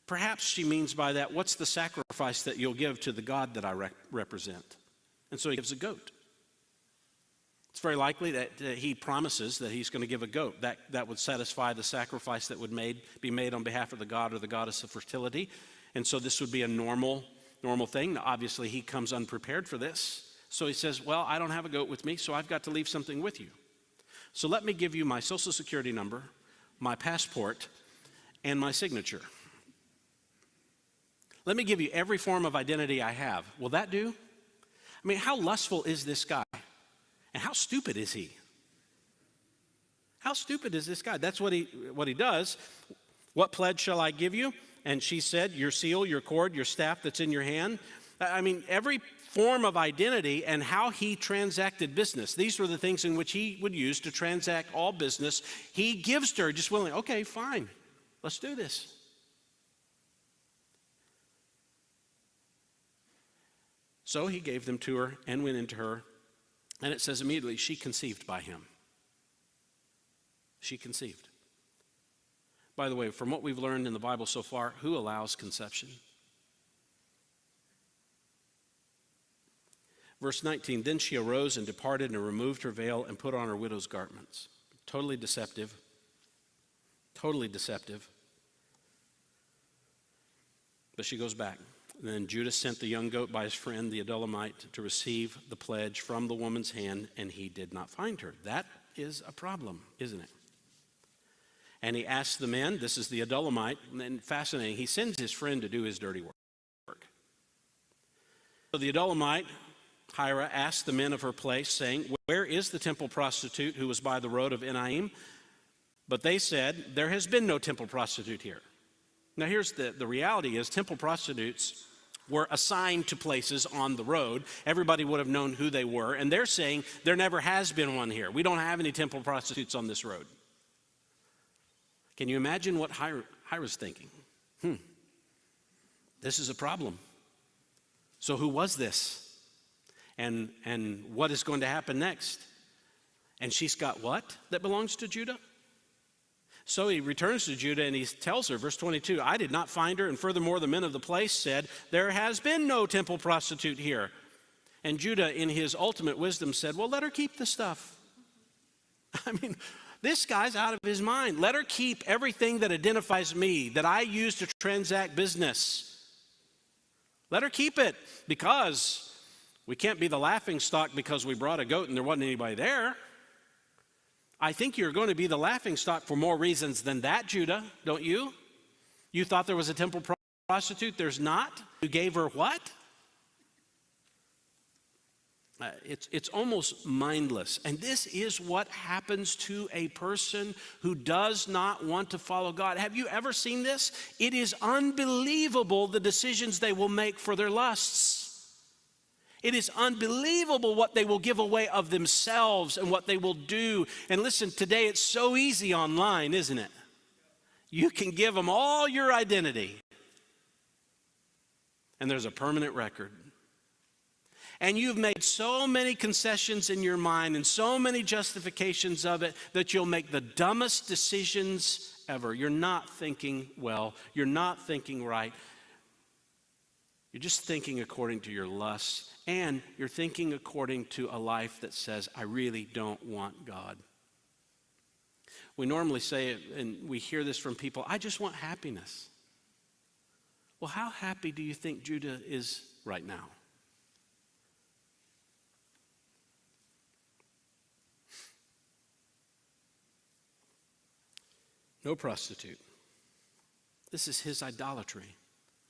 [SPEAKER 1] Perhaps she means by that, what's the sacrifice that you'll give to the God that I represent? And so he gives a goat. It's very likely that he promises that he's going to give a goat. That would satisfy the sacrifice that would be made on behalf of the god or the goddess of fertility. And so this would be a normal thing. Now, obviously, he comes unprepared for this. So he says, well, I don't have a goat with me, so I've got to leave something with you. So let me give you my social security number, my passport, and my signature. Let me give you every form of identity I have. Will that do? I mean, how lustful is this guy? And how stupid is he? How stupid is this guy? That's what he does. What pledge shall I give you? And she said, your seal, your cord, your staff that's in your hand. I mean, every form of identity and how he transacted business. These were the things in which he would use to transact all business. He gives to her just willingly. Okay, fine. Let's do this. So he gave them to her and went into her. And it says immediately she conceived by him. She conceived. By the way, from what we've learned in the Bible so far, who allows conception? Verse 19, then she arose and departed and removed her veil and put on her widow's garments. Totally deceptive. Totally deceptive. But she goes back. And then Judas sent the young goat by his friend, the Idolamite, to receive the pledge from the woman's hand, and he did not find her. That is a problem, isn't it? And he asked the men, this is the Idolamite, and fascinating, he sends his friend to do his dirty work. So the Idolamite, Hira, asked the men of her place, saying, where is the temple prostitute who was by the road of Enaim? But they said, there has been no temple prostitute here. Now here's the reality is temple prostitutes were assigned to places on the road. Everybody would have known who they were. And they're saying there never has been one here. We don't have any temple prostitutes on this road. Can you imagine what Hira's thinking? This is a problem. So who was this? And what is going to happen next? And she's got what that belongs to Judah? So he returns to Judah and he tells her, verse 22, I did not find her, and furthermore the men of the place said, there has been no temple prostitute here. And Judah, in his ultimate wisdom, said, well, let her keep the stuff. I mean, this guy's out of his mind. Let her keep everything that identifies me, that I use to transact business. Let her keep it, because we can't be the laughingstock because we brought a goat and there wasn't anybody there. I think you're going to be the laughingstock for more reasons than that, Judah, don't you? You thought there was a temple prostitute. There's not. You gave her what? It's almost mindless. And this is what happens to a person who does not want to follow God. Have you ever seen this? It is unbelievable the decisions they will make for their lusts. It is unbelievable what they will give away of themselves and what they will do. And listen, today it's so easy online, isn't it? You can give them all your identity. And there's a permanent record. And you've made so many concessions in your mind and so many justifications of it that you'll make the dumbest decisions ever. You're not thinking well. You're not thinking right. You're just thinking according to your lusts. And you're thinking according to a life that says, I really don't want God. We normally say it, and we hear this from people, I just want happiness. Well, how happy do you think Judah is right now? No prostitute. This is his idolatry,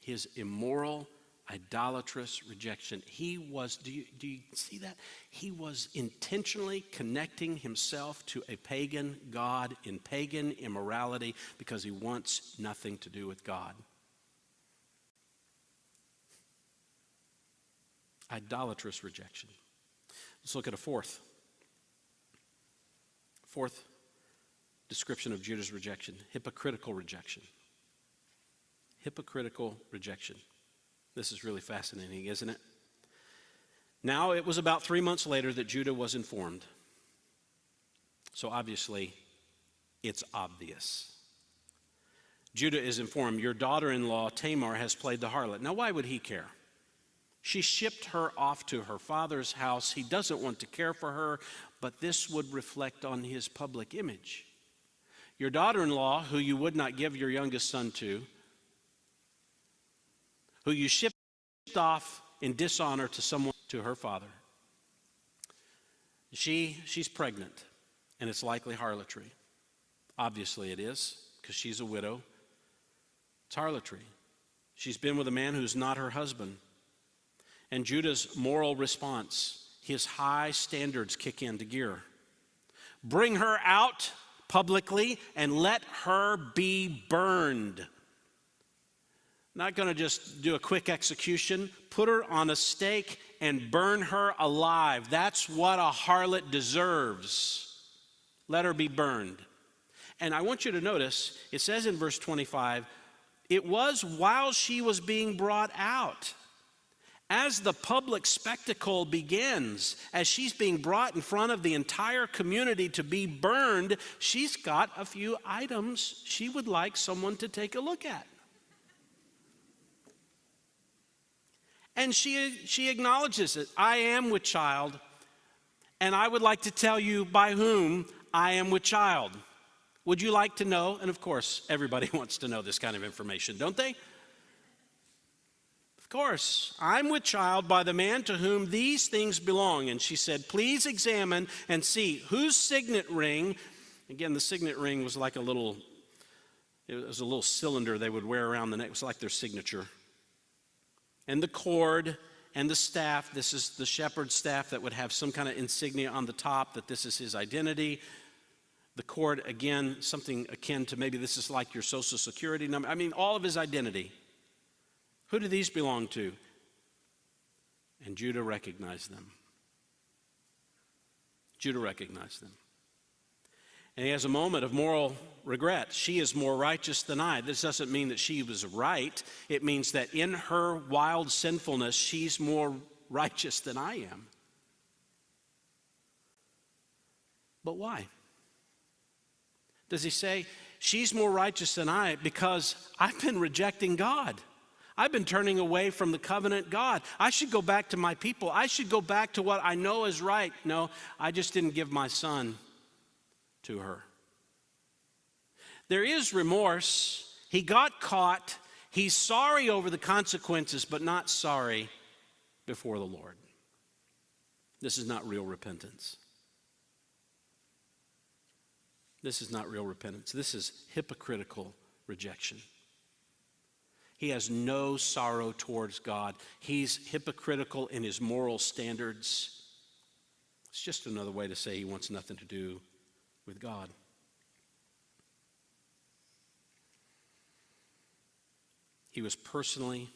[SPEAKER 1] his immoral, idolatrous rejection. He was, do you see that? He was intentionally connecting himself to a pagan god in pagan immorality because he wants nothing to do with God. Idolatrous rejection. Let's look at a fourth description of Judah's rejection: hypocritical rejection. Hypocritical rejection. This is really fascinating, isn't it? Now, it was about 3 months later that Judah was informed. So obviously, it's obvious. Judah is informed, your daughter-in-law Tamar has played the harlot. Now, why would he care? She shipped her off to her father's house. He doesn't want to care for her, but this would reflect on his public image. Your daughter-in-law, who you would not give your youngest son to, who you shipped off in dishonor to someone, to her father. She's pregnant, and it's likely harlotry. Obviously it is, because she's a widow. It's harlotry. She's been with a man who's not her husband. And Judah's moral response, his high standards kick into gear. Bring her out publicly and let her be burned. Not going to just do a quick execution. Put her on a stake and burn her alive. That's what a harlot deserves. Let her be burned. And I want you to notice, it says in verse 25, it was while she was being brought out. As the public spectacle begins, as she's being brought in front of the entire community to be burned, she's got a few items she would like someone to take a look at. And she acknowledges it. I am with child, and I would like to tell you by whom I am with child. Would you like to know? And of course, everybody wants to know this kind of information, don't they? Of course. I'm with child by the man to whom these things belong. And she said, please examine and see whose signet ring. Again, the signet ring was like it was a little cylinder they would wear around the neck. It was like their signature. And the cord and the staff, this is the shepherd's staff that would have some kind of insignia on the top that this is his identity. The cord, again, something akin to maybe this is like your social security number. I mean, all of his identity. Who do these belong to? And Judah recognized them. Judah recognized them. And he has a moment of moral regret. She is more righteous than I. This doesn't mean that she was right. It means that in her wild sinfulness, she's more righteous than I am. But why? Does he say, she's more righteous than I because I've been rejecting God? I've been turning away from the covenant God. I should go back to my people. I should go back to what I know is right. No, I just didn't give my son to her. There is remorse. He got caught. He's sorry over the consequences, but not sorry before the Lord. This is not real repentance. This is not real repentance. This is hypocritical rejection. He has no sorrow towards God. He's hypocritical in his moral standards. It's just another way to say he wants nothing to do with God. He was personally,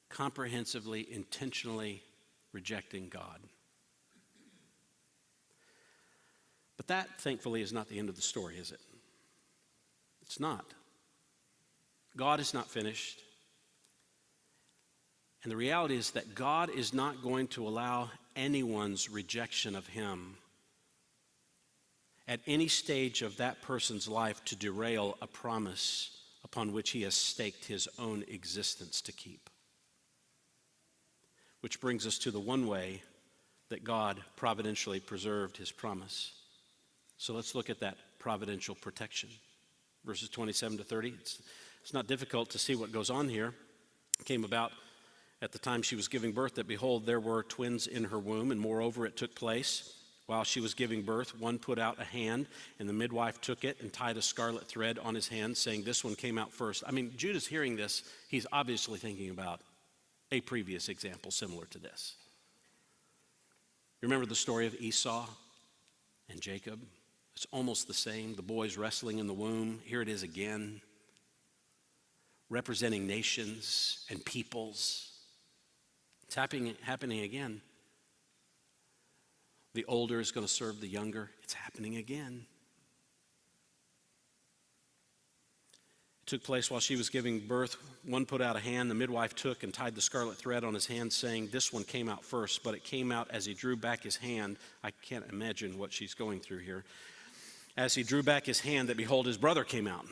[SPEAKER 1] comprehensively, intentionally rejecting God. But that, thankfully, is not the end of the story, is it? It's not. God is not finished. And the reality is that God is not going to allow anyone's rejection of him at any stage of that person's life to derail a promise upon which he has staked his own existence to keep. Which brings us to the one way that God providentially preserved his promise. So let's look at that providential protection. Verses 27 to 30. It's not difficult to see what goes on here. It came about at the time she was giving birth that, behold, there were twins in her womb, and moreover it took place While she was giving birth, one put out a hand, and the midwife took it and tied a scarlet thread on his hand, saying, this one came out first. I mean, Judah's hearing this. He's obviously thinking about a previous example similar to this. Remember the story of Esau and Jacob? It's almost the same. The boys wrestling in the womb. Here it is again, representing nations and peoples. It's happening again. The older is going to serve the younger. It's happening again. It took place while she was giving birth. One put out a hand, the midwife took and tied the scarlet thread on his hand, saying, this one came out first, but it came out as he drew back his hand. I can't imagine what she's going through here. As he drew back his hand, that behold, his brother came out. And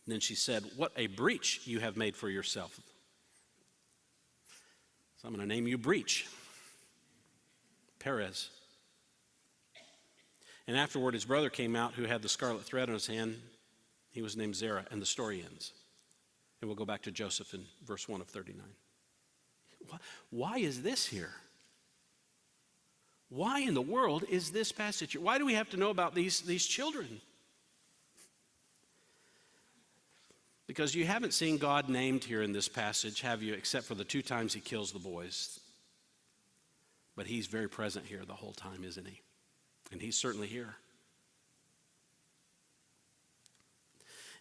[SPEAKER 1] then she said, what a breach you have made for yourself. So I'm going to name you Breach. Perez. And afterward, his brother came out who had the scarlet thread on his hand. He was named Zerah, and the story ends. And we'll go back to Joseph in verse 1 of 39. Why is this here? Why in the world is this passage here? Why do we have to know about these children? Because you haven't seen God named here in this passage, have you, except for the 2 times he kills the boys. But he's very present here the whole time, isn't he? And he's certainly here.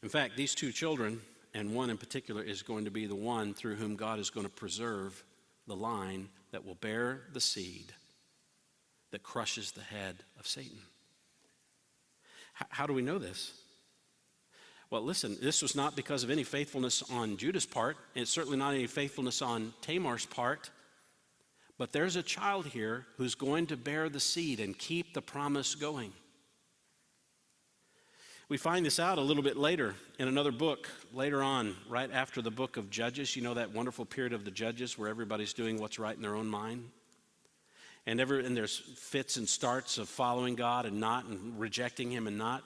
[SPEAKER 1] In fact, these 2 children, and one in particular, is going to be the one through whom God is going to preserve the line that will bear the seed that crushes the head of Satan. How do we know this? Well, listen, this was not because of any faithfulness on Judah's part, and it's certainly not any faithfulness on Tamar's part. But there's a child here who's going to bear the seed and keep the promise going. We find this out a little bit later in another book, later on, right after the book of Judges. You know that wonderful period of the Judges where everybody's doing what's right in their own mind? And there's fits and starts of following God and not, and rejecting him and not.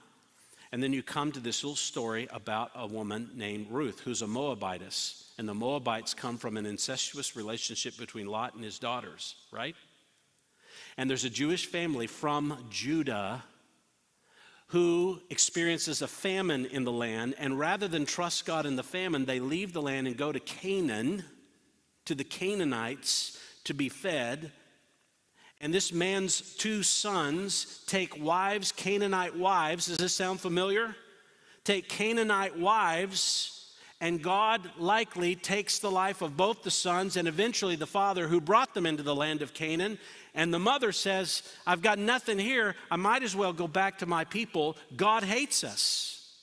[SPEAKER 1] And then you come to this little story about a woman named Ruth, who's a Moabitess. And the Moabites come from an incestuous relationship between Lot and his daughters, right? And there's a Jewish family from Judah who experiences a famine in the land. And rather than trust God in the famine, they leave the land and go to Canaan, to the Canaanites, to be fed. And this man's 2 sons take wives, Canaanite wives. Does this sound familiar? Take Canaanite wives. And God likely takes the life of both the sons and eventually the father who brought them into the land of Canaan. And the mother says, I've got nothing here. I might as well go back to my people. God hates us.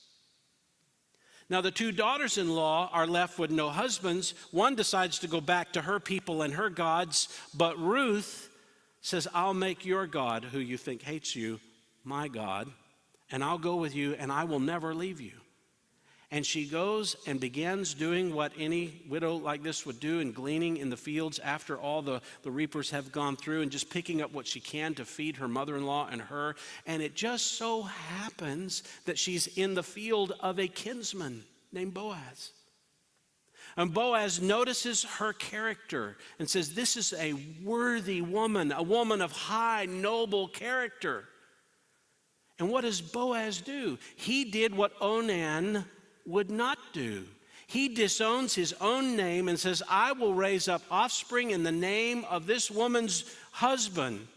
[SPEAKER 1] Now the 2 daughters-in-law are left with no husbands. One decides to go back to her people and her gods. But Ruth says, I'll make your God, who you think hates you, my God. And I'll go with you and I will never leave you. And she goes and begins doing what any widow like this would do, and gleaning in the fields after all the reapers have gone through, and just picking up what she can to feed her mother-in-law and her. And it just so happens that she's in the field of a kinsman named Boaz. And Boaz notices her character and says, this is a worthy woman, a woman of high, noble character. And what does Boaz do? He did what Onan would not do. He disowns his own name and says, I will raise up offspring in the name of this woman's husband.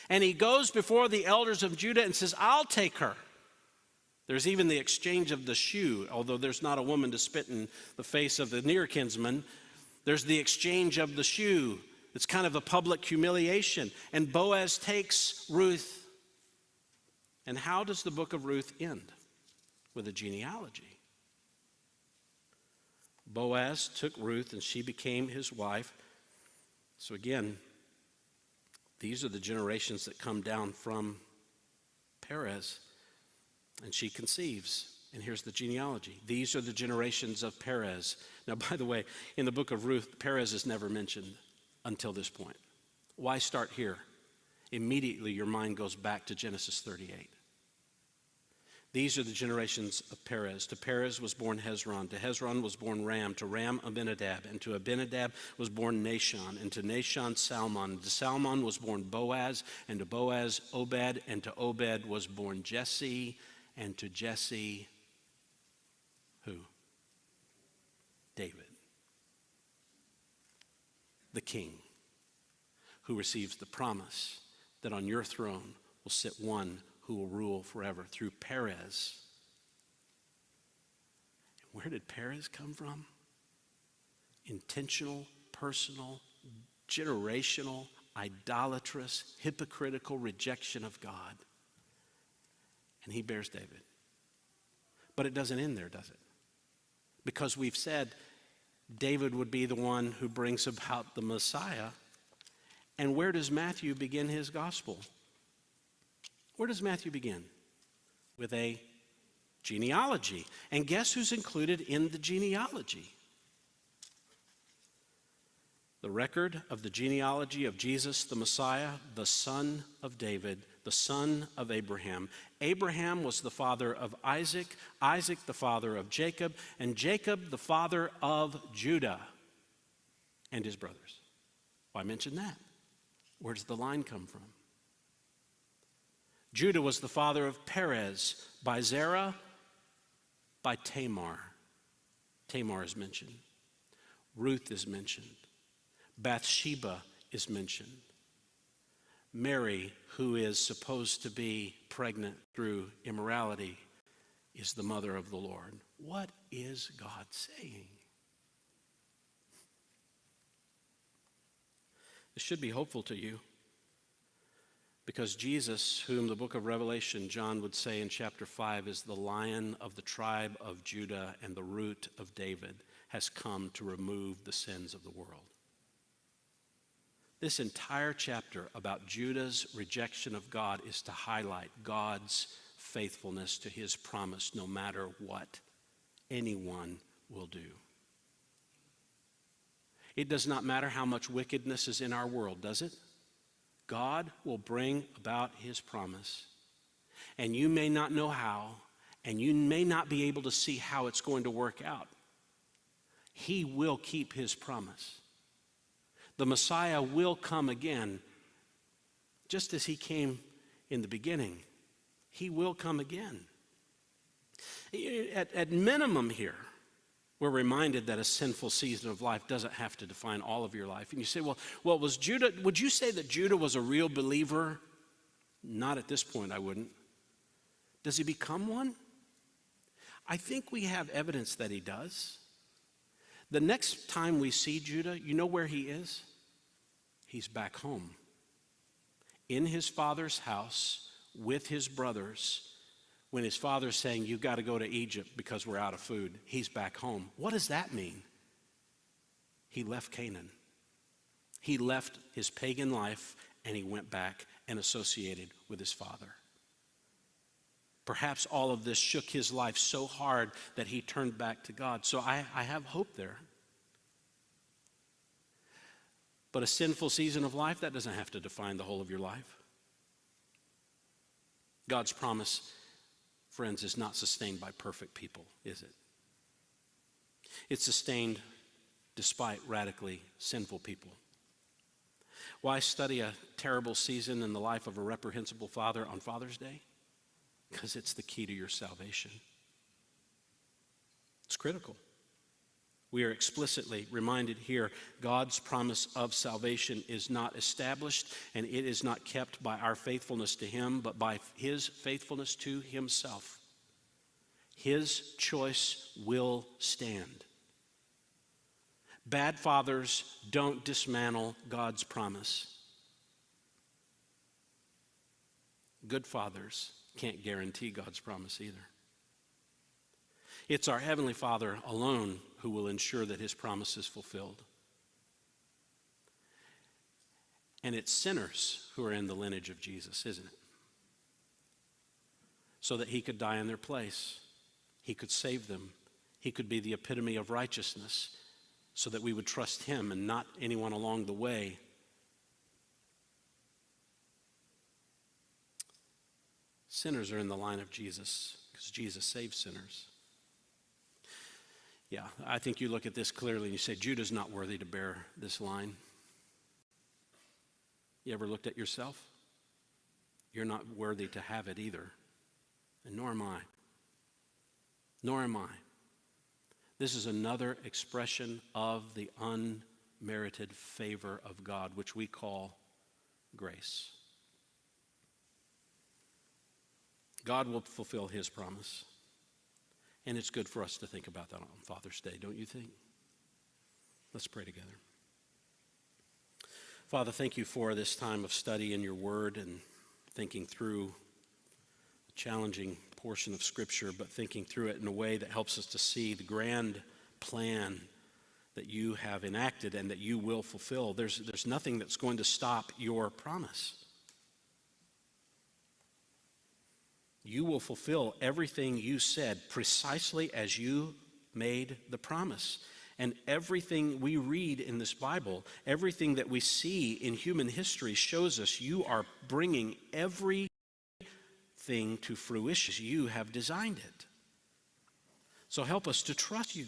[SPEAKER 1] And he goes before the elders of Judah and says, I'll take her. There's even the exchange of the shoe, although there's not a woman to spit in the face of the near kinsman. There's the exchange of the shoe. It's kind of a public humiliation. And Boaz takes Ruth. And how does the book of Ruth end? With a genealogy. Boaz took Ruth and she became his wife. So again, these are the generations that come down from Perez. And she conceives. And here's the genealogy. These are the generations of Perez. Now, by the way, in the book of Ruth, Perez is never mentioned until this point. Why start here? Immediately your mind goes back to Genesis 38. These are the generations of Perez. To Perez was born Hezron. To Hezron was born Ram. To Ram, Abinadab. And to Abinadab was born Nahshon. And to Nahshon, Salmon. And to Salmon was born Boaz. And to Boaz, Obed. And to Obed was born Jesse. And to Jesse, who? David. The king, who receives the promise that on your throne will sit one who will rule forever through Perez. And where did Perez come from? Intentional, personal, generational, idolatrous, hypocritical rejection of God. And he bears David. But it doesn't end there, does it? Because we've said David would be the one who brings about the Messiah. And where does Matthew begin his gospel? Where does Matthew begin? With a genealogy. And guess who's included in the genealogy? The record of the genealogy of Jesus, the Messiah, the son of David, the son of Abraham. Abraham was the father of Isaac, Isaac the father of Jacob, and Jacob the father of Judah and his brothers. Why mention that? Where does the line come from? Judah was the father of Perez, by Zerah, by Tamar. Tamar is mentioned. Ruth is mentioned. Bathsheba is mentioned. Mary, who is supposed to be pregnant through immorality, is the mother of the Lord. What is God saying? This should be hopeful to you, because Jesus, whom the book of Revelation, John would say in chapter 5, is the Lion of the tribe of Judah and the root of David, has come to remove the sins of the world. This entire chapter about Judah's rejection of God is to highlight God's faithfulness to his promise, no matter what anyone will do. It does not matter how much wickedness is in our world, does it? God will bring about his promise. And you may not know how, and you may not be able to see how it's going to work out. He will keep his promise. The Messiah will come again, just as he came in the beginning. He will come again. At minimum here, we're reminded that a sinful season of life doesn't have to define all of your life. And you say, well, was Judah, would you say that Judah was a real believer? Not at this point, I wouldn't. Does he become one? I think we have evidence that he does. The next time we see Judah, you know where he is? He's back home in his father's house with his brothers. When his father's saying, you've got to go to Egypt because we're out of food, he's back home. What does that mean? He left Canaan. He left his pagan life and he went back and associated with his father. Perhaps all of this shook his life so hard that he turned back to God. So I have hope there. But a sinful season of life, that doesn't have to define the whole of your life. God's promise, friends, is not sustained by perfect people, is it? It's sustained despite radically sinful people. Why study a terrible season in the life of a reprehensible father on Father's Day? Because it's the key to your salvation. It's critical. We are explicitly reminded here, God's promise of salvation is not established and it is not kept by our faithfulness to him, but by his faithfulness to himself. His choice will stand. Bad fathers don't dismantle God's promise. Good fathers can't guarantee God's promise either. It's our Heavenly Father alone who will ensure that his promise is fulfilled. And it's sinners who are in the lineage of Jesus, isn't it? So that he could die in their place. He could save them. He could be the epitome of righteousness so that we would trust him and not anyone along the way. Sinners are in the line of Jesus because Jesus saves sinners. Yeah, I think you look at this clearly and you say, Judah's not worthy to bear this line. You ever looked at yourself? You're not worthy to have it either. And nor am I. Nor am I. This is another expression of the unmerited favor of God, which we call grace. God will fulfill his promise. And it's good for us to think about that on Father's Day, don't you think? Let's pray together. Father, thank you for this time of study in your word and thinking through a challenging portion of Scripture, but thinking through it in a way that helps us to see the grand plan that you have enacted and that you will fulfill. There's nothing that's going to stop your promise. You will fulfill everything you said precisely as you made the promise. And everything we read in this Bible, everything that we see in human history shows us you are bringing everything to fruition. You have designed it. So help us to trust you,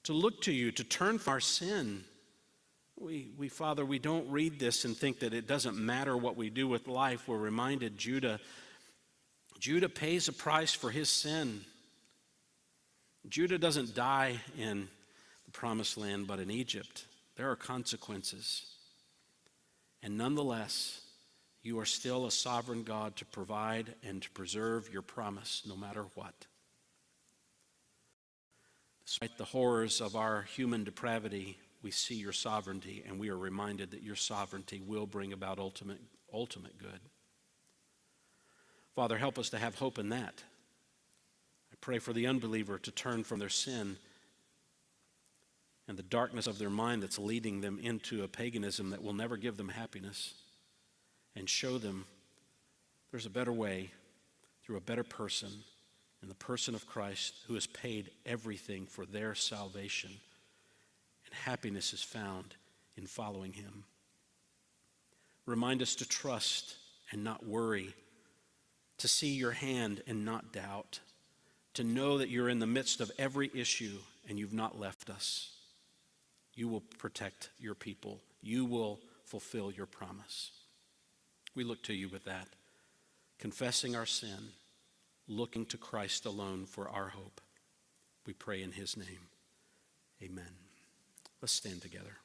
[SPEAKER 1] to look to you, to turn from our sin. Father, we don't read this and think that it doesn't matter what we do with life. We're reminded Judah pays a price for his sin. Judah doesn't die in the promised land, but in Egypt. There are consequences. And nonetheless, you are still a sovereign God to provide and to preserve your promise no matter what. Despite the horrors of our human depravity, we see your sovereignty, and we are reminded that your sovereignty will bring about ultimate good. Father, help us to have hope in that. I pray for the unbeliever to turn from their sin and the darkness of their mind that's leading them into a paganism that will never give them happiness, and show them there's a better way through a better person, in the person of Christ, who has paid everything for their salvation, and happiness is found in following him. Remind us to trust and not worry, to see your hand and not doubt, to know that you're in the midst of every issue and you've not left us. You will protect your people. You will fulfill your promise. We look to you with that, confessing our sin, looking to Christ alone for our hope. We pray in his name. Amen. Let's stand together.